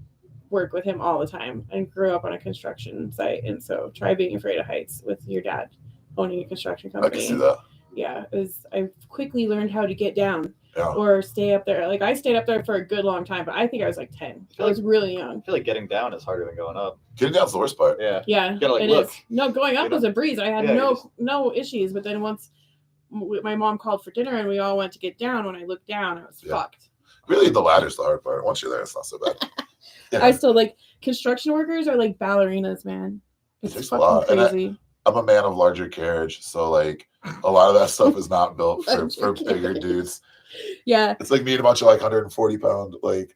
work with him all the time and grew up on a construction site. And so try being afraid of heights with your dad owning a construction company. I can see that. Yeah, I quickly learned how to get down. Yeah. Or stay up there. Like I stayed up there for a good long time, but I think I was like 10. I was really young. I feel like getting down is harder than going up. Getting down's the worst part. Yeah. Yeah. You gotta, like, it look. is. No, going up was a breeze. I had no issues. But then once my mom called for dinner and we all went to get down, when I looked down, I was fucked. Really, the ladder's the hard part. Once you're there, it's not so bad. Yeah. I still like construction workers are like ballerinas, man. It's takes a lot. Crazy. I'm a man of larger carriage, so like a lot of that stuff is not built for bigger dudes. Yeah. It's like me and a bunch of like 140-pound like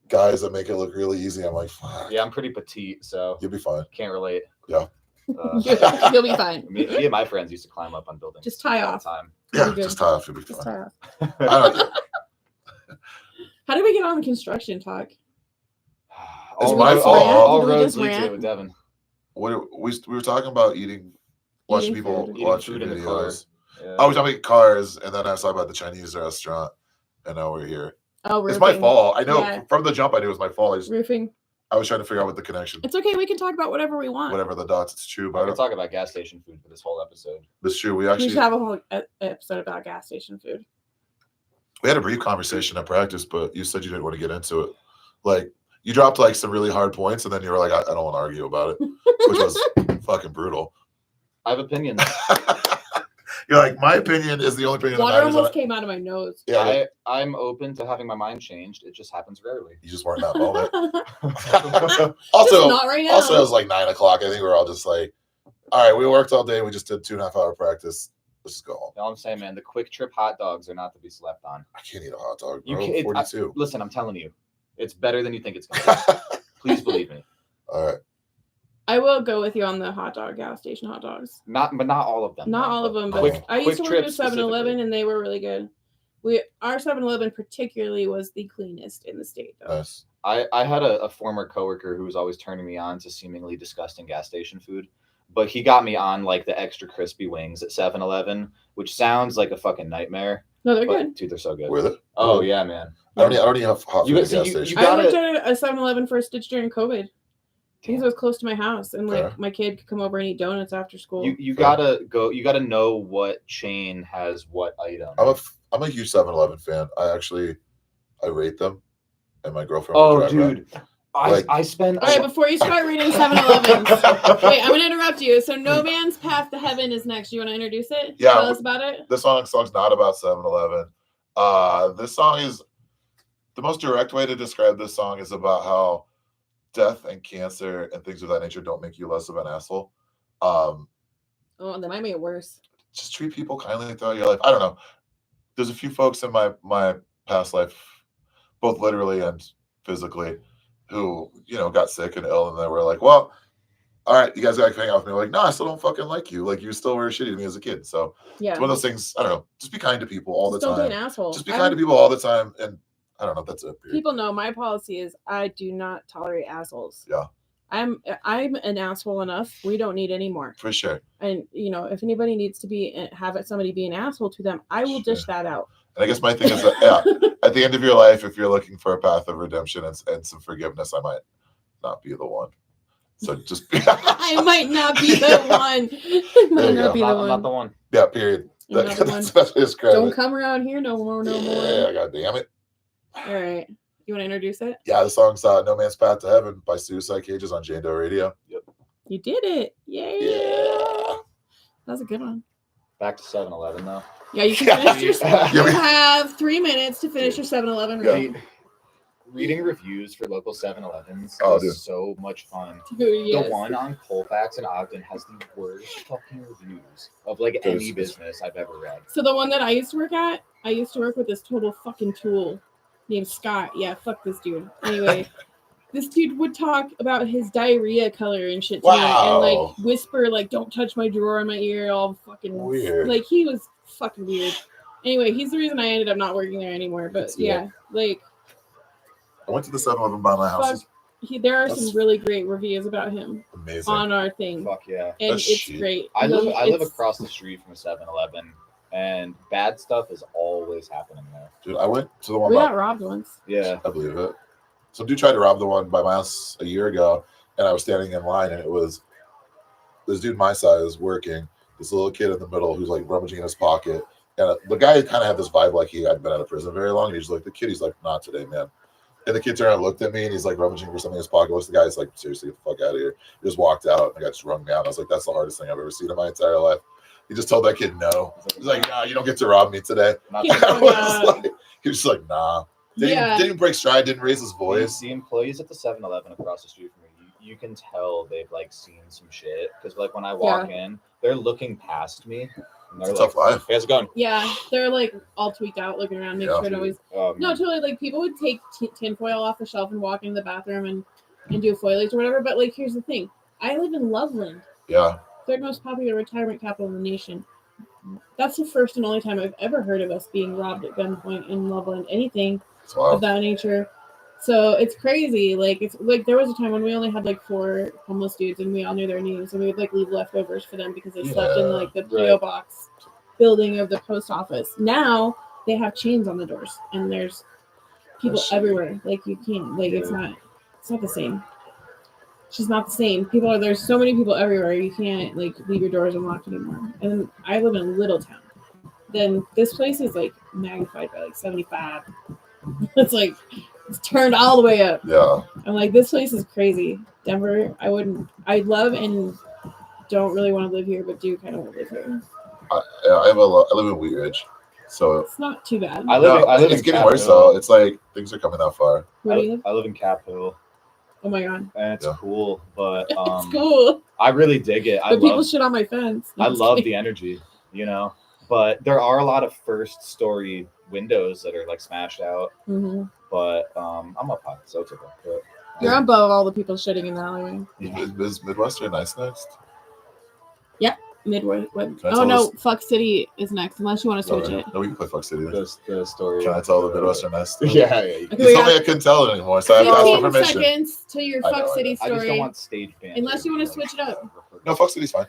guys that make it look really easy. I'm like, fuck. Yeah, I'm pretty petite, so you'll be fine. Can't relate. Yeah. You'll be fine. Me and my friends used to climb up on buildings. Just tie off. Time. Yeah, just tie off. You'll be fine. Tie off. I don't know. How did we get on the construction talk? It's my fault. All roads lead to Devin. We were talking about watching people watch food in the videos. car. Yeah. I was talking about cars, and then I was talking about the Chinese restaurant, and now we're here. Oh, roofing. It's my fault. I know from the jump. I knew it was my fault. Roofing. I was trying to figure out what the connection. It's okay. We can talk about whatever we want. Whatever the dots. It's true. I But can talk about gas station food for this whole episode. It's true. We should have a whole episode about gas station food. We had a brief conversation at practice, but you said you didn't want to get into it. Like you dropped like some really hard points, and then you were like, I don't want to argue about it, which was fucking brutal. I have opinions. You're like, my opinion is the only opinion that Water matters. almost came out of my nose. Yeah, I'm open to having my mind changed. It just happens rarely. You just weren't in that moment. Also, not right now. Also, it was like 9:00. I think we were all just like, all right, we worked all day. We just did 2.5 hour practice. Let's just go home. All I'm saying, man, the Quick Trip hot dogs are not to be slept on. I can't eat a hot dog, You bro. can't. 42. Listen, I'm telling you, it's better than you think it's going to be. Please believe me. All right. I will go with you on the hot dog, gas station hot dogs. But not all of them. Not all of them, but Quick- I used to work Trip at 7-Eleven specifically. and they were really good. Our 7-Eleven particularly was the cleanest in the state, though. Nice. I had a former coworker who was always turning me on to seemingly disgusting gas station food, but he got me on like the extra crispy wings at 7-Eleven, which sounds like a fucking nightmare. No, they're But, good. Dude, they're so good. Were they? Oh yeah, man. I don't even have hot You food at see, gas you station. got- I worked gotta- at a 7-Eleven for a stitch during COVID. Because it was close to my house, and like Fair. my kid could come over and eat donuts after school. You gotta go. You gotta know what chain has what item. I'm a huge 7-Eleven fan. I rate them, and my girlfriend. Oh, would drive around. dude, I spend. All right, before you start reading 7-Elevens, wait, I'm gonna interrupt you. So, No Man's Path to Heaven is next. You want to introduce it? Yeah, Tell us about it. This song's not about 7-Eleven. This song is the most direct way to describe this song is about how death and cancer and things of that nature don't make you less of an asshole. Oh, that might make it worse. Just treat people kindly throughout your life. I don't know. There's a few folks in my past life, both literally and physically, who got sick and ill, and they were like, "Well, all right, you guys got to hang out with me." Like, no, I still don't fucking like you. Like, you still were shitty to me as a kid. So Yeah. it's one of those things. I don't know. Just be kind to people all the Don't time. be an asshole. Just be kind to people all the time, and I don't know. That's it. Period. People know my policy is I do not tolerate assholes. Yeah. I'm an asshole enough. We don't need any more. For sure. And if anybody needs to have somebody be an asshole to them, I will dish that out. And I guess my thing is that at the end of your life, if you're looking for a path of redemption and some forgiveness, I might not be the one. So just I might not be the one. I might not be the I'm one. not the one. Yeah, period. You're not the one. That's the best way to describe Don't it. come around here no more. Yeah, god damn it. All right. You want to introduce it? Yeah, the song's No Man's Path to Heaven by Suicide Cages on Jane Doe Radio. Yep. You did it. Yay. Yeah. That was a good one. Back to 7-Eleven though. Yeah, you can finish your Yeah, You we- have 3 minutes to finish your 7-Eleven Yeah. review. Reading reviews for local 7-Elevens Oh, is dude. so much fun. Dude, yes. The one on Colfax and Ogden has the worst fucking reviews of like There's- any business I've ever read. So the one that I used to work at, I used to work with this total fucking tool named Scott. Yeah, fuck this dude. Anyway, this dude would talk about his diarrhea color and shit to me, and Wow. like whisper like, "Don't touch my drawer in my ear," all fucking Weird. Like he was fucking weird. Anyway, he's the reason I ended up not working there anymore. But Yeah. yeah, like I went to the 7-Eleven by my house. fuck, there are That's- some really great reviews about him Amazing. on our thing, Fuck yeah. and That's it's shit. great. I live It's- across the street from a 7-Eleven, and bad stuff is always happening there. Dude, I went to the one We by got robbed once. Yeah. I believe it. Some dude tried to rob the one by my house a year ago, and I was standing in line, and it was this dude my size working, this little kid in the middle who's like rummaging in his pocket. And the guy kind of had this vibe like he hadn't been out of prison very long. And he's like, the kid, he's like, not today, man. And the kid turned around and looked at me, and he's like rummaging for something in his pocket. What's the guy? He's like, seriously, get the fuck out of here. He just walked out, and the guy just rung down. I was like, that's the hardest thing I've ever seen in my entire life. He just told that kid no. He's like, nah, you don't get to rob me today. Not Yeah. I was like, he was just like, nah. Yeah. Didn't even break stride, didn't raise his voice. The employees at the 7-Eleven across the street from me, you can tell they've like seen some shit because like when I walk in, they're looking past me. And they're It's a like, tough life. "Hey, how's it going?" Yeah, they're like all tweaked out, looking around, make Yeah. sure nobody's. Um, No, totally. Like people would take tinfoil off the shelf and walk into the bathroom and do foliage or whatever. But like, here's the thing: I live in Loveland, Yeah. third most popular retirement capital in the nation. That's the first and only time I've ever heard of us being robbed at gunpoint in Loveland. Anything It's of wild. that nature. So it's crazy. Like it's like there was a time when we only had like 4 homeless dudes and we all knew their names and we would like leave leftovers for them because they slept in Yeah, like the PO box building of the post office. Now they have chains on the doors and there's people That's- everywhere. Like you can't like it's not the same. It's just not the same. There's so many people everywhere you can't like leave your doors unlocked anymore. And I live in a little town. Then this place is like magnified by like 75. It's like it's turned all the way up. Yeah. I'm like, this place is crazy. Denver, I love and don't really want to live here, but do kind of want to live here. I live in Wheat Ridge. So It's not too bad. I live it's in getting Cap worse Hill. though. It's like things are coming that far. Where do you live? I live in Cap Hill, Oh my god. and it's Yeah. cool, but It's cool. I really dig it. But people shit on my fence. No, I just love kidding. the energy. You know, But there are a lot of first story windows that are like smashed out. Mm-hmm. But I'm up high, so it's okay. But, You're above all the people shitting in the alleyway. Is Midwestern nice next? Midwest. Can I Oh tell no, this- Fuck City is next. Unless you want to switch it. No, we can play Fuck City. Then. the story. Can I tell the Midwestern nice? Yeah. Okay, You told me I couldn't tell it anymore, so I have to ask for 15 permission. seconds to your I Fuck know, I City know. I just don't story. want stage band. Unless you want to switch it up. No, Fuck City's fine. Are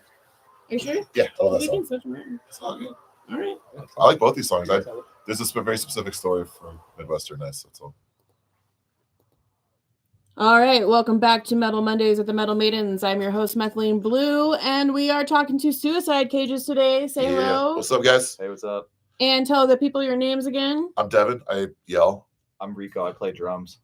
you sure? Yeah, I love that We song. can switch them around. It's all good. All right. I like both these songs. There's a very specific story from Midwestern nice. That's all. All right, welcome back to Metal Mondays with the Metal Maidens. I'm your host, Methylene Blue, and we are talking to Suicide Cages today. Say hello. What's up, guys? Hey, what's up? And tell the people your names again. I'm Devin. I yell. I'm Rico. I play drums.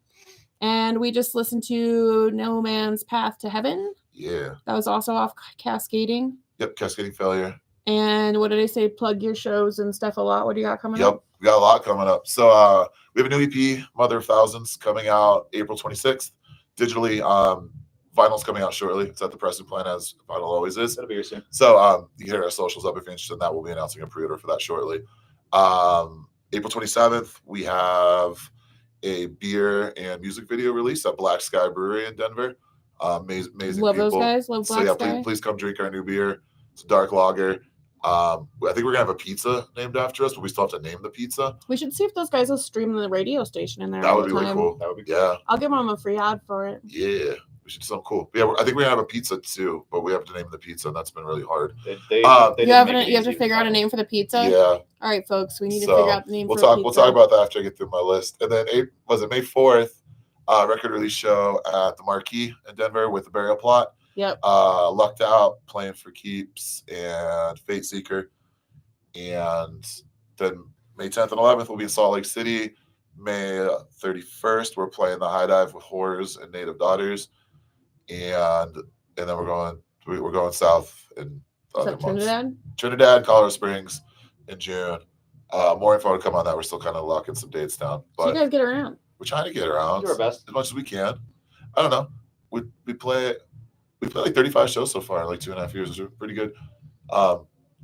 And we just listened to No Man's Path to Heaven. Yeah. That was also off Cascading. Yep. Cascading Failure. And what did I say? Plug your shows and stuff a lot. What do you got coming up? Yep. We got a lot coming up. So we have a new EP, Mother of Thousands, coming out April 26th. Digitally, vinyl's coming out shortly. It's at the pressing plant, as vinyl always is. That'll be here soon. So you can hit our socials up if you're interested in that. We'll be announcing a pre-order for that shortly. April 27th, we have a beer and music video release at Black Sky Brewery in Denver. Amazing Love people. those guys. Love Black So Sky. please come drink our new beer. It's a dark lager. I think we're gonna have a pizza named after us, but we still have to name the pizza. We should see if those guys will stream the radio station in there. That all would be the really time. cool. That would be cool. Yeah, I'll give them a free ad for it. yeah. We should do something cool. But yeah, I think we're gonna have a pizza too, but we have to name the pizza, and that's been really hard. They You didn't have make it to easy figure out a find. name for the pizza. Yeah. All right, folks, we need to So, figure out the name We'll for the talk. pizza. We'll talk about that after I get through my list. And then May 4th, record release show at the Marquee in Denver with the Burial Plot. Yep. Lucked Out, Playing for Keeps, and Fate Seeker. And then May 10th and 11th, we'll be in Salt Lake City. May 31st, we're playing the High Dive with Horrors and Native Daughters. And then we're going south in Is that Trinidad, Colorado Springs in June. More info to come on that. We're still kind of locking some dates down, So you but guys get around. we're trying to get around Do our best. as much as we can. I don't know. We play like 35 shows so far in like 2.5 years, which is pretty good.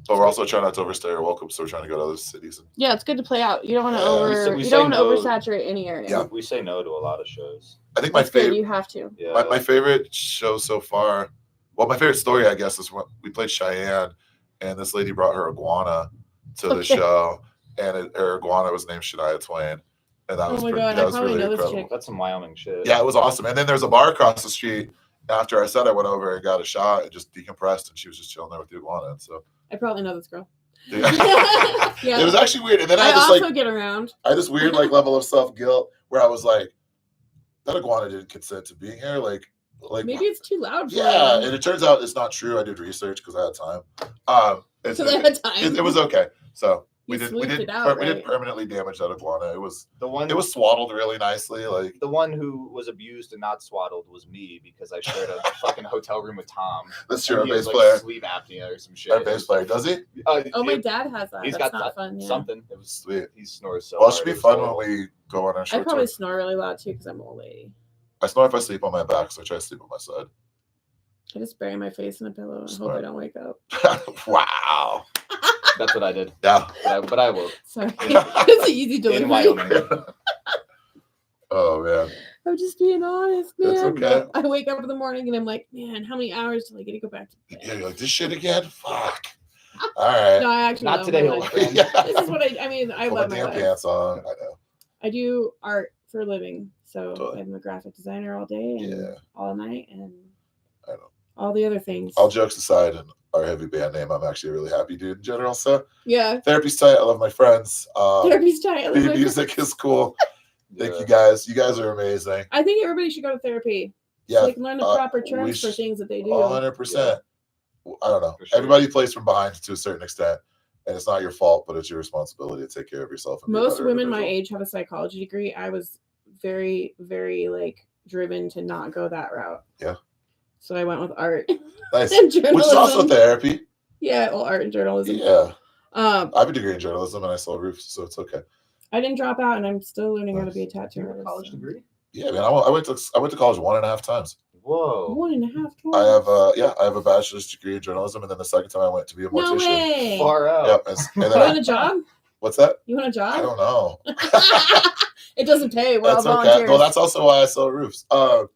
But we're also trying not to overstay our welcome, so we're trying to go to other cities. Yeah, it's good to play out. You don't want to Yeah, we you say don't want to no. oversaturate any area. Yeah. We say no to a lot of shows. I think my That's good. favorite You have to. Yeah. my favorite show so far. Well, my favorite story, I guess, is when we played Cheyenne, and this lady brought her iguana to the Okay. show, and her iguana was named Shania Twain, and that Oh was my pretty, God, I that was probably really know this incredible. chick. That's some Wyoming shit. Yeah, it was awesome. And then there's a bar across the street. After I said I went over and got a shot and just decompressed, and she was just chilling there with the iguana. And so I probably know this girl. yeah. Yeah. It was actually weird. And then I I had this also like get around. I had this weird like level of self guilt where I was like, that iguana didn't consent to being here. Like Maybe it's too loud for yeah. you. And it turns out it's not true. I did research because I had time. So they had time. It was okay. So we You didn't sleuthed it out, we didn't right? permanently damage that iguana. It was The swaddled really nicely. Like the one who was abused and not swaddled was me because I shared a fucking hotal room with Tom. that's And true. Our he bass has, like, player. sleep apnea or some shit. Our bass player, does he? Oh, my it- dad has that. He's That's got not fun. Yeah. something. It was Sweet. He snores so Well, it hard. should be was fun cool. when we go on our I short probably tour. snore really loud too because I'm an old lady. I snore if I sleep on my back, so I try to sleep on my side. I just bury my face in a pillow and hope Smart. I don't wake up. Wow. That's what I did. Yeah. But I will. Sorry. It's an easy delivery. In Wyoming. Oh man. I'm just being honest, man. That's okay. I wake up in the morning and I'm like, man, how many hours till I get to go back to bed? Yeah, you're like this shit again. Fuck. All right. No, I actually Not love today, my old life. friend. Yeah. This is what I mean, I Put my love my damn life. pants on. I know. I do art for a living. So Totally. I'm a graphic designer all day and Yeah. all night and I know. all the other things. All jokes aside, and our heavy band name, I'm actually a really happy dude in general. So Yeah. therapy's tight. I love my friends. Therapy's tight. The music is cool. Thank Yeah. you guys. You guys are amazing. I think everybody should go to therapy. Yeah. So they can learn the proper we terms for should- things that they do. 100%. I don't know. For sure. Everybody plays from behind to a certain extent, and it's not your fault, but it's your responsibility to take care of yourself. And be a Most better women my individual. age have a psychology degree. I was very, very like driven to not go that route. Yeah. So I went with art Nice. and Which journalism. is also therapy. Yeah, well, art and journalism. Yeah. I I have a degree in journalism and I sell roofs, so it's okay. didn't drop out, and I'm still learning how to be a Do you have tattoo a college artist. degree? Yeah, man. I went to college 1.5 times. Whoa. 1.5 I have a bachelor's degree in journalism, and then the second time I went to be a mortician. No way. Far out. Yep. And You then want a job? What's that? You want a job? I don't know. It doesn't pay. We're all That's volunteers. okay. Well, that's also why I sell roofs. No,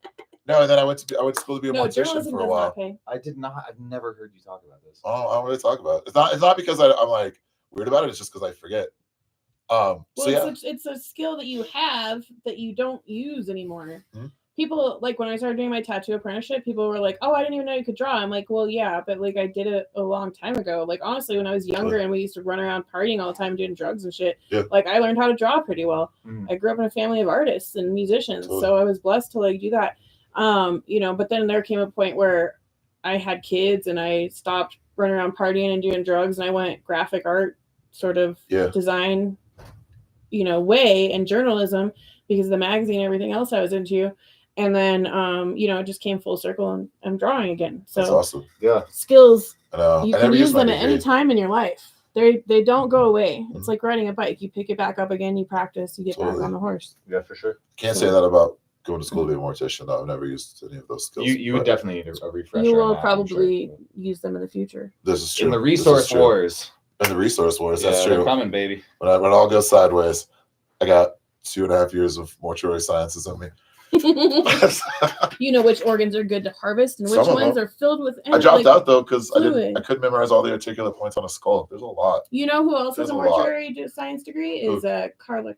and then I went to school to be a No, mortician journalism for a does while. not pay. I did not. I've never heard you talk about this. Oh, I don't really talk about it. It's not because I'm like weird about it. It's just because I forget. Well, So yeah. it's a skill that you have that you don't use anymore. Mm-hmm. People, like, when I started doing my tattoo apprenticeship, people were like, oh, I didn't even know you could draw. I'm like, well, yeah, but like I did it a long time ago. Like, honestly, when I was younger and we used to run around partying all the time doing drugs and shit, like I learned how to draw pretty well. I grew up in a family of artists and musicians, so I was blessed to like do that. But then there came a point where I had kids and I stopped running around partying and doing drugs, and I went graphic art sort of design, way, and journalism because of the magazine and everything else I was into. And then, it just came full circle and I'm drawing again. So that's awesome. Yeah. Skills, I know. you can use them at any time in your life. They don't go away. It's like riding a bike. You pick it back up again, you practice, you get back on the horse. Yeah, for sure. Can't say that about going to school to be a mortician, though. I've never used any of those skills. You would definitely need a refresher. You will probably use them in the future. This is true. In the resource wars. In the resource wars, yeah, that's true. They're coming, baby. When it all goes sideways, I got 2.5 years of mortuary sciences in me. You know which organs are good to harvest and which ones are filled with energy. I dropped out though because I couldn't memorize all the articulate points on a skull. There's a lot. You know who else has a mortuary science degree is Carla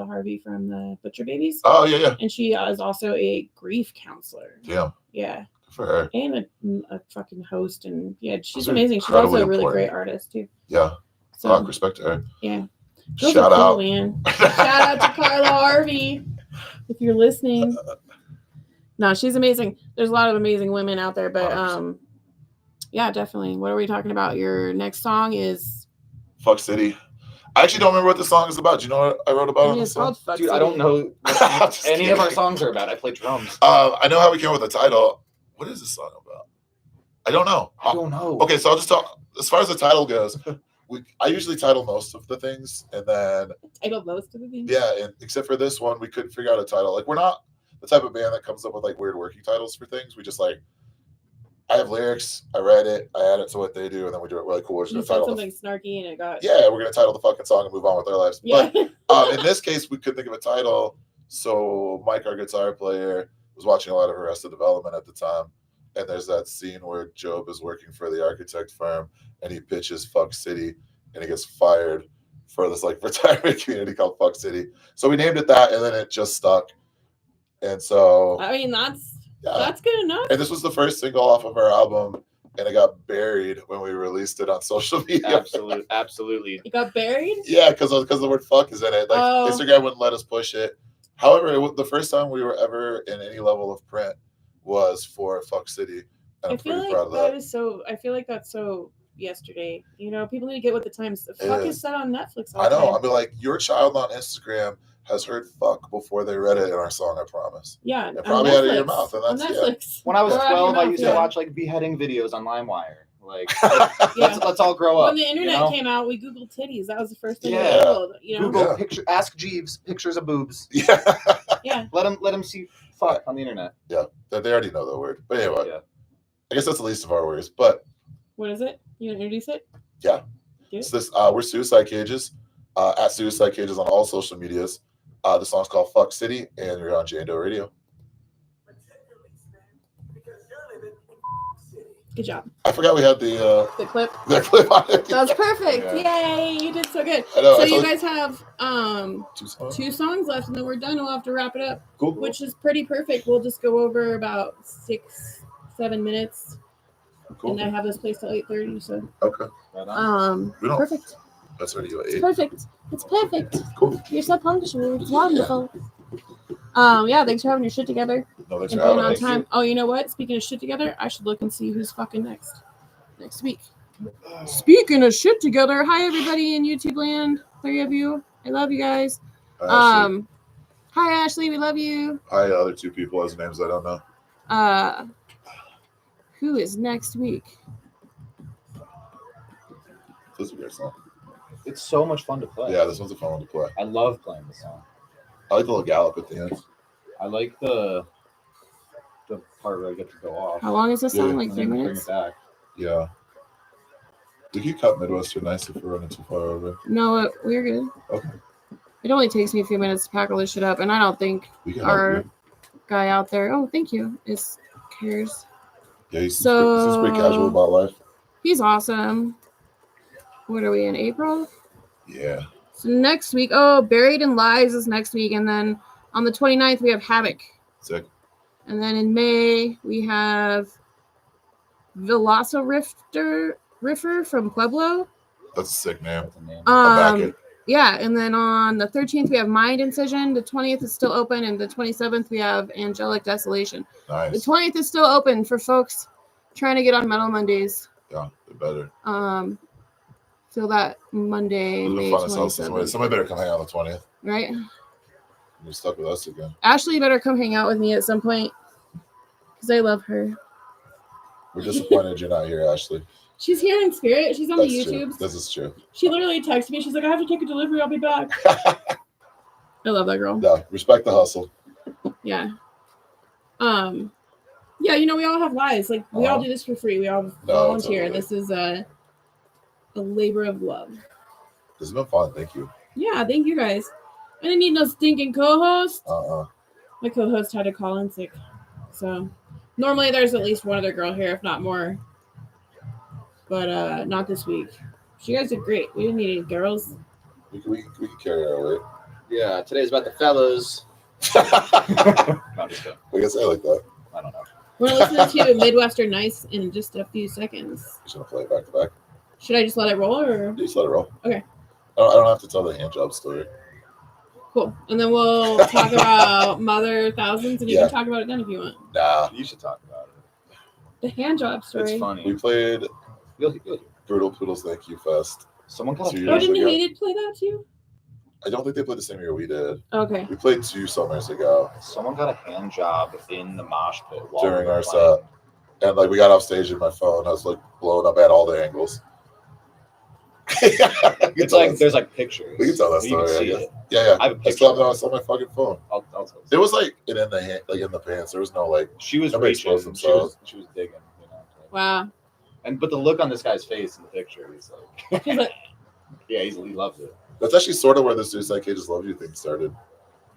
Harvey from the Butcher Babies. Oh yeah. And she is also a grief counselor. Yeah. Yeah. Good for her. And a fucking host, and she's amazing. She's also a really great artist too. Yeah. So respect to her. Yeah. Shout out, man. Shout out to Carla Harvey. If you're listening. No, she's amazing. There's a lot of amazing women out there, but yeah, definitely. What are we talking about? Your next song is Fuck City. I actually don't remember what the song is about. Do you know what I wrote about on this song? Dude, City. I don't know what any of our songs are about. I play drums. I know how we came up with the title. What is this song about? I don't know. Okay, so I'll just talk. As far as the title goes, I usually title most of the things, and then title most of the things. Yeah, and except for this one, we couldn't figure out a title. Like, we're not the type of band that comes up with like weird working titles for things. We just like, I have lyrics, I read it, I add it to what they do, and then we do it really cool. We're just gonna title something snarky, and it got we're gonna title the fucking song and move on with our lives. Yeah. But in this case, we couldn't think of a title, so Mike, our guitar player, was watching a lot of Arrested Development at the time. And there's that scene where Job is working for the architect firm and he pitches Fuck City and he gets fired for this like retirement community called Fuck City. So we named it that and then it just stuck. And so I mean that's good enough. And this was the first single off of our album and it got buried when we released it on social media. Absolutely. It got buried? Yeah, because the word fuck is in it. Like Instagram wouldn't let us push it. However, the first time we were ever in any level of print was for Fuck City. And I'm pretty proud of that. I feel like that's so yesterday. People need to get with the times. Fuck is said on Netflix all I know. the time. I mean, like, your child on Instagram has heard fuck before they read it in our song, I promise. Yeah. It probably out of your mouth. And that's Netflix. When I was 12, I used to watch like beheading videos on LimeWire. Like, let's all grow up. When the internet came out, we Googled titties. That was the first thing we Googled. Google picture. Ask Jeeves pictures of boobs. Yeah. Let him see fuck on the internet. Yeah, they already know the word. But anyway, I guess that's the least of our worries. But what is it? You introduce it? Yeah. It's this. We're Suicide Cages. At Suicide Cages on all social medias. The song's called Fuck City, and you're on Jane Doe Radio. Good job. I forgot we had the clip. The clip on it. That was perfect. Yeah. Yay, you did so good. So you guys have two songs left, and then we're done. We'll have to wrap it up. Cool. Which is pretty perfect. We'll just go over about 6-7 minutes. Cool. And I have this place till 8:30. So okay. Perfect. That's already at 8. It's perfect. It's perfect. Cool. You're so punctual. It's wonderful. Yeah, thanks for having your shit together. No, thanks and for having on us. time. Oh, you know what? Speaking of shit together, I should look and see who's fucking next week. Speaking of shit together, hi everybody in YouTube land. 3 of you. I love you guys. Hi Ashley, we love you. Hi other 2 people whose names I don't know. Who is next week? This is a great song. It's so much fun to play. Yeah, this one's a fun one to play. I love playing this song. I like the little gallop at the end. I like the the part where I get to go off. How long is this song? Like And 3 then minutes? Bring it back. Yeah. We can cut Midwestern nice if we're running too far over. No, we're good. Okay. It only takes me a few minutes to pack all this shit up, and I don't think We can our help you. guy out there, oh, thank you, cares. Yeah, he's So- pretty casual about life. He's awesome. What are we in April? Yeah. So next week, Buried in Lies is next week, and then on the 29th we have Havoc. Sick. And then in May we have Riffer from Pueblo. That's a sick name. That's a name. I'll back it. Yeah, and then on the 13th we have Mind Incision. The 20th is still open, and the 27th we have Angelic Desolation. Nice. The 20th is still open for folks trying to get on Metal Mondays. Yeah, they're better. So that Monday, It'll be May fun to sell somebody. 27th, Somebody better come hang out on the 20th. right? You're stuck with us again. Ashley better come hang out with me at some point because I love her. We're disappointed you're not here, Ashley. She's here in spirit. She's on That's the true. YouTubes. This is true. She literally texted me. She's like, I have to take a delivery. I'll be back. I love that girl. Yeah, respect the hustle. Yeah. Yeah, we all have lives. Like, we all do this for free. We all volunteer. Totally. This is a labor of love. This has been fun. Thank you. Yeah, thank you guys. I didn't need no stinking co-host. My My co-host had to call in sick. So normally there's at least one other girl here, if not more. But not this week. You guys did great. We didn't need any girls. We can carry our weight. Yeah, today's about the fellas. I guess I like that. I don't know. We're listening to Midwestern Nice in just a few seconds. Just gonna play it back to back. Should I just let it roll or? You just let it roll. Okay. I don't have to tell the hand job story. Cool. And then we'll talk about Mother Thousands, and you can talk about it then if you want. Nah. You should talk about it. The hand job story. It's funny. We played You'll Brutal Poodles Thank You Fest. Someone got 2 a years Oh, didn't ago. Hated play that too? I don't think they played the same year we did. Okay. We played 2 summers ago Someone got a hand job in the mosh pit while during we were our playing. set. And like we got off stage and my phone I was like blowing up at all the angles. It's like there's like pictures. We can tell that You can story, I see guess. it. Yeah. I have a I picture. still have that. I saw my fucking phone. I'll tell you. It was like in the hand, like in the pants. There was no like. She was Nobody reaching. exposed She themselves. was digging. Wow. But the look on this guy's face in the picture, he's like, She's like, yeah, he loves it. That's actually sort of where the Suicide Cages Love You thing started,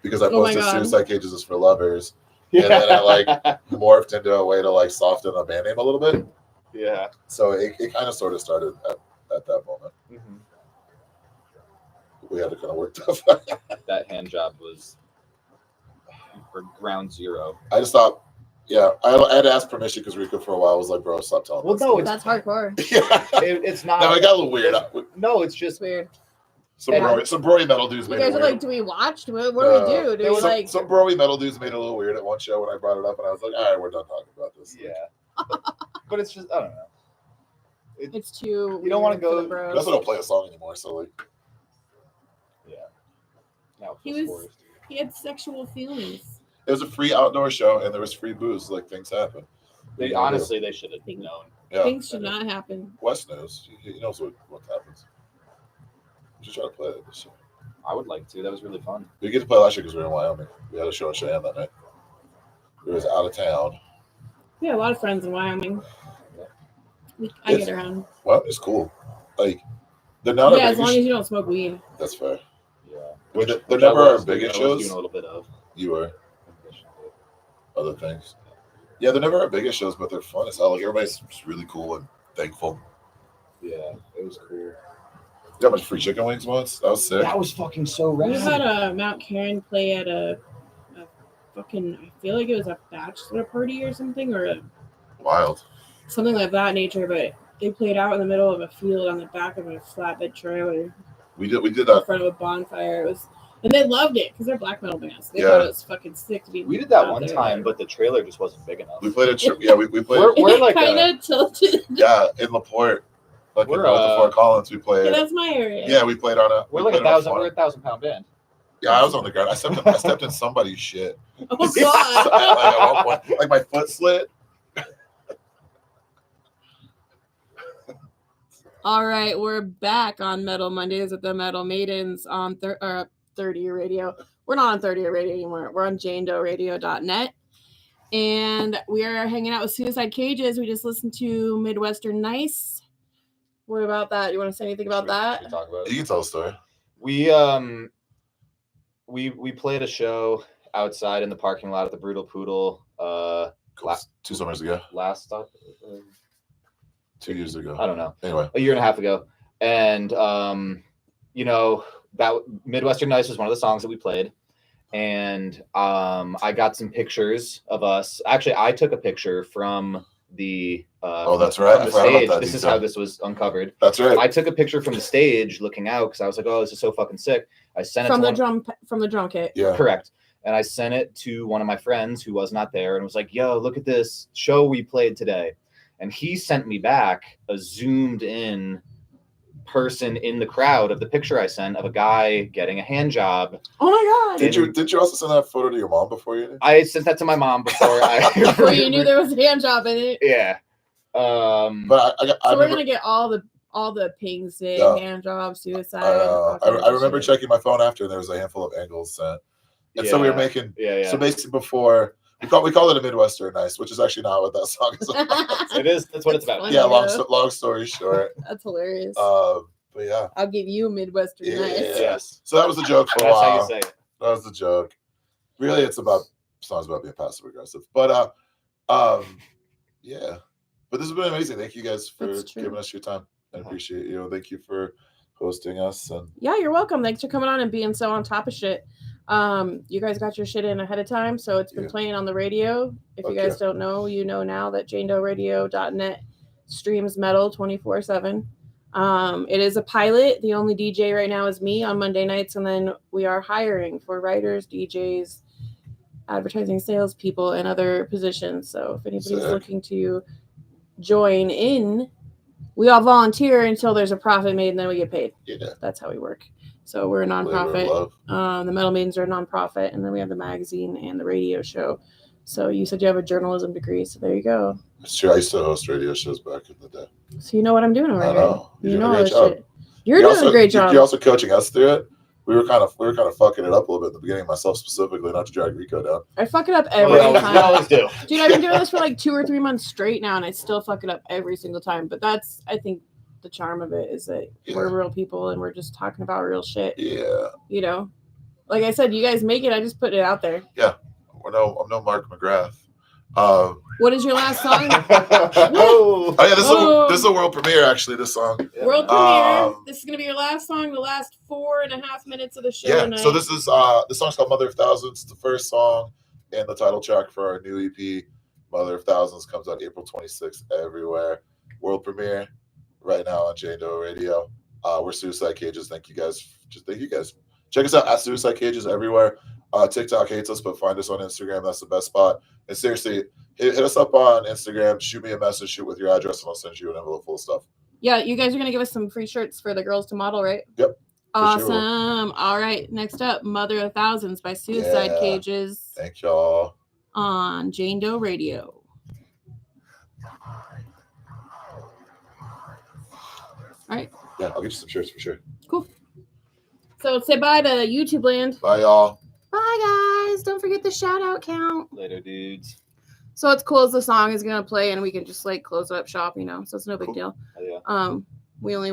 because I Oh my posted God. Suicide Cages is for lovers, and then I like morphed into a way to like soften the band name a little bit. Yeah. So it kind of sort of started at that moment. Mm-hmm. We had to kind of work tough. That hand job was for ground zero. I just thought, yeah, I had to ask permission because Rico for a while was like, bro, stop telling Well, us. no, it's that's hardcore. Yeah. It's not. No, it got a little weird. No, it's just It's weird. Some broy metal dudes You made it guys are weird. like, do we watch? What do we do? Do we some, like? some broy metal dudes made it a little weird at one show when I brought it up, and I was like, all right, we're done talking about this. yeah. But it's just I don't know. It's too. You don't wanna weird for go- the bros. We also don't play a song anymore, so like, Yeah. Now He it's was- forced. He had sexual feelings. it was a free outdoor show, and there was free booze. Like things happen. They Yeah, honestly they should have known. Yeah. Things should not happen. Wes knows. He knows what happens. We should try to play it this year. I would like to. That was really fun. We get to play last year because we were in Wyoming. We had a show in Cheyenne that night. We was out of town. We have a lot of friends in Wyoming. I get around. Well, it's cool. Like they're not. Yeah, our as long biggest as you don't smoke weed. That's fair. Yeah. I mean, they're Which I never our was doing- biggest I was shows. doing a little bit of. You were other things. Yeah, they're never our biggest shows, but they're fun as hell. Like everybody's just really cool and thankful. Yeah, it was cool. You got much free chicken wings once? That was sick. That was fucking so We had rad. a Mount Karen play at a fucking. I feel like it was a bachelor party or something, or Wild. something like that nature. But they played out in the middle of a field on the back of a flatbed trailer We did in that. front of a bonfire. It was, and they loved it because they're black metal bands. They Yeah. thought it was fucking sick to be. We did that out one there. time, but the trailer just wasn't big enough. We played a trip. Yeah, we played. We're like kind a, of tilted. Yeah, in LaPorte. Like We're, north of Fort Collins, we played. Yeah, that's my area. Yeah, we played on a. we're we like played on a farm. we're 1,000-pound band. Yeah, I was on the ground. I stepped in somebody's shit. Oh Like, god. at one point, like my foot slid. All right, we're back on Metal Mondays with the Metal Maidens on 30 Radio. We're not on 30 Radio anymore. We're on JaneDoeRadio.net. And we are hanging out with Suicide Cages. We just listened to Midwestern Nice. What about that? You want to say anything about that? Should we talk about it? You can tell a story. We played a show outside in the parking lot at the Brutal Poodle. 2 summers ago. Last stop. 2 years ago. I don't know. Anyway, a year and a half ago, and that Midwestern Nice was one of the songs that we played, and I got some pictures of us. Actually, I took a picture from the that's right. from I the forgot about stage. that This is detail. how this was uncovered. That's right. I took a picture from the stage looking out because I was like, oh, this is so fucking sick. I sent it From to the drum kit. Yeah. Correct. And I sent it to one of my friends who was not there and was like, yo, look at this show we played today. And he sent me back a zoomed in person in the crowd of the picture I sent of a guy getting a hand job. Oh my God. Did you also send that photo to your mom before you did? I sent that to my mom before Before you knew there was a hand job in it. Yeah. But So we're gonna get all the pings in, hand job, suicide. I remember checking my phone after, and there was a handful of angles sent. And so we were making so basically before we call it a Midwestern Nice, which is actually not what that song is about. It is. That's what it's about. Funny, Yeah, long story short. That's hilarious. But yeah. I'll give you a Midwestern Nice. Yes. So that was the joke for a That's while. how you say it. That was the joke. Really, it's about songs about being passive aggressive. But yeah. But this has been amazing. Thank you guys for giving us your time. I appreciate you. Thank you for hosting us. And yeah, you're welcome. Thanks for coming on and being so on top of shit. You guys got your shit in ahead of time, so it's been playing on the radio. If you guys don't know, you know now that JaneDoeRadio.net streams metal 24/7. It is a pilot. The only DJ right now is me on Monday nights, and then we are hiring for writers, DJs, advertising salespeople, and other positions. So if anybody's looking to join in, we all volunteer until there's a profit made, and then we get paid. Yeah, that's how we work. So we're a nonprofit. The Metal Maidens are a nonprofit, and then we have the magazine and the radio show. So you said you have a journalism degree, so there you go. It's true. I used to host radio shows back in the day. So you know what I'm doing over here. I know. You know all this shit. You're doing a great job. You're also coaching us through it. We were kind of fucking it up a little bit at the beginning, myself specifically, not to drag Rico down. I fuck it up every time. We always do. Dude, I've been doing this for like 2 or 3 months straight now, and I still fuck it up every single time. But that's, I think, the charm of it is that we're real people and we're just talking about real shit. Yeah. You know, like I said, you guys make it. I just put it out there. Yeah. I'm no Mark McGrath. What is your last song? Oh yeah, this is a world premiere actually. This song. World premiere. This is gonna be your last song. The last 4.5 minutes of the show. Yeah. Tonight. So this song's called Mother of Thousands. It's the first song and the title track for our new EP, Mother of Thousands, comes out April 26th everywhere. World premiere right now on Jane Doe Radio. We're Suicide Cages. Thank you guys. Check us out at Suicide Cages everywhere. TikTok hates us, but find us on Instagram. That's the best spot. And seriously, hit us up on Instagram. Shoot me a message. Shoot with your address, and I'll send you an envelope full of stuff. Yeah, you guys are going to give us some free shirts for the girls to model, right? Yep. Awesome. Sure. All right. Next up, Mother of Thousands by Suicide Cages. Thank y'all. On Jane Doe Radio. All right. Yeah, I'll get you some shirts for sure. Cool. So say bye to YouTube land. Bye, y'all. Bye, guys. Don't forget the shout out count. Later, dudes. So it's cool as the song is going to play and we can just like close it up shop, you know, so it's no big deal. Yeah. We only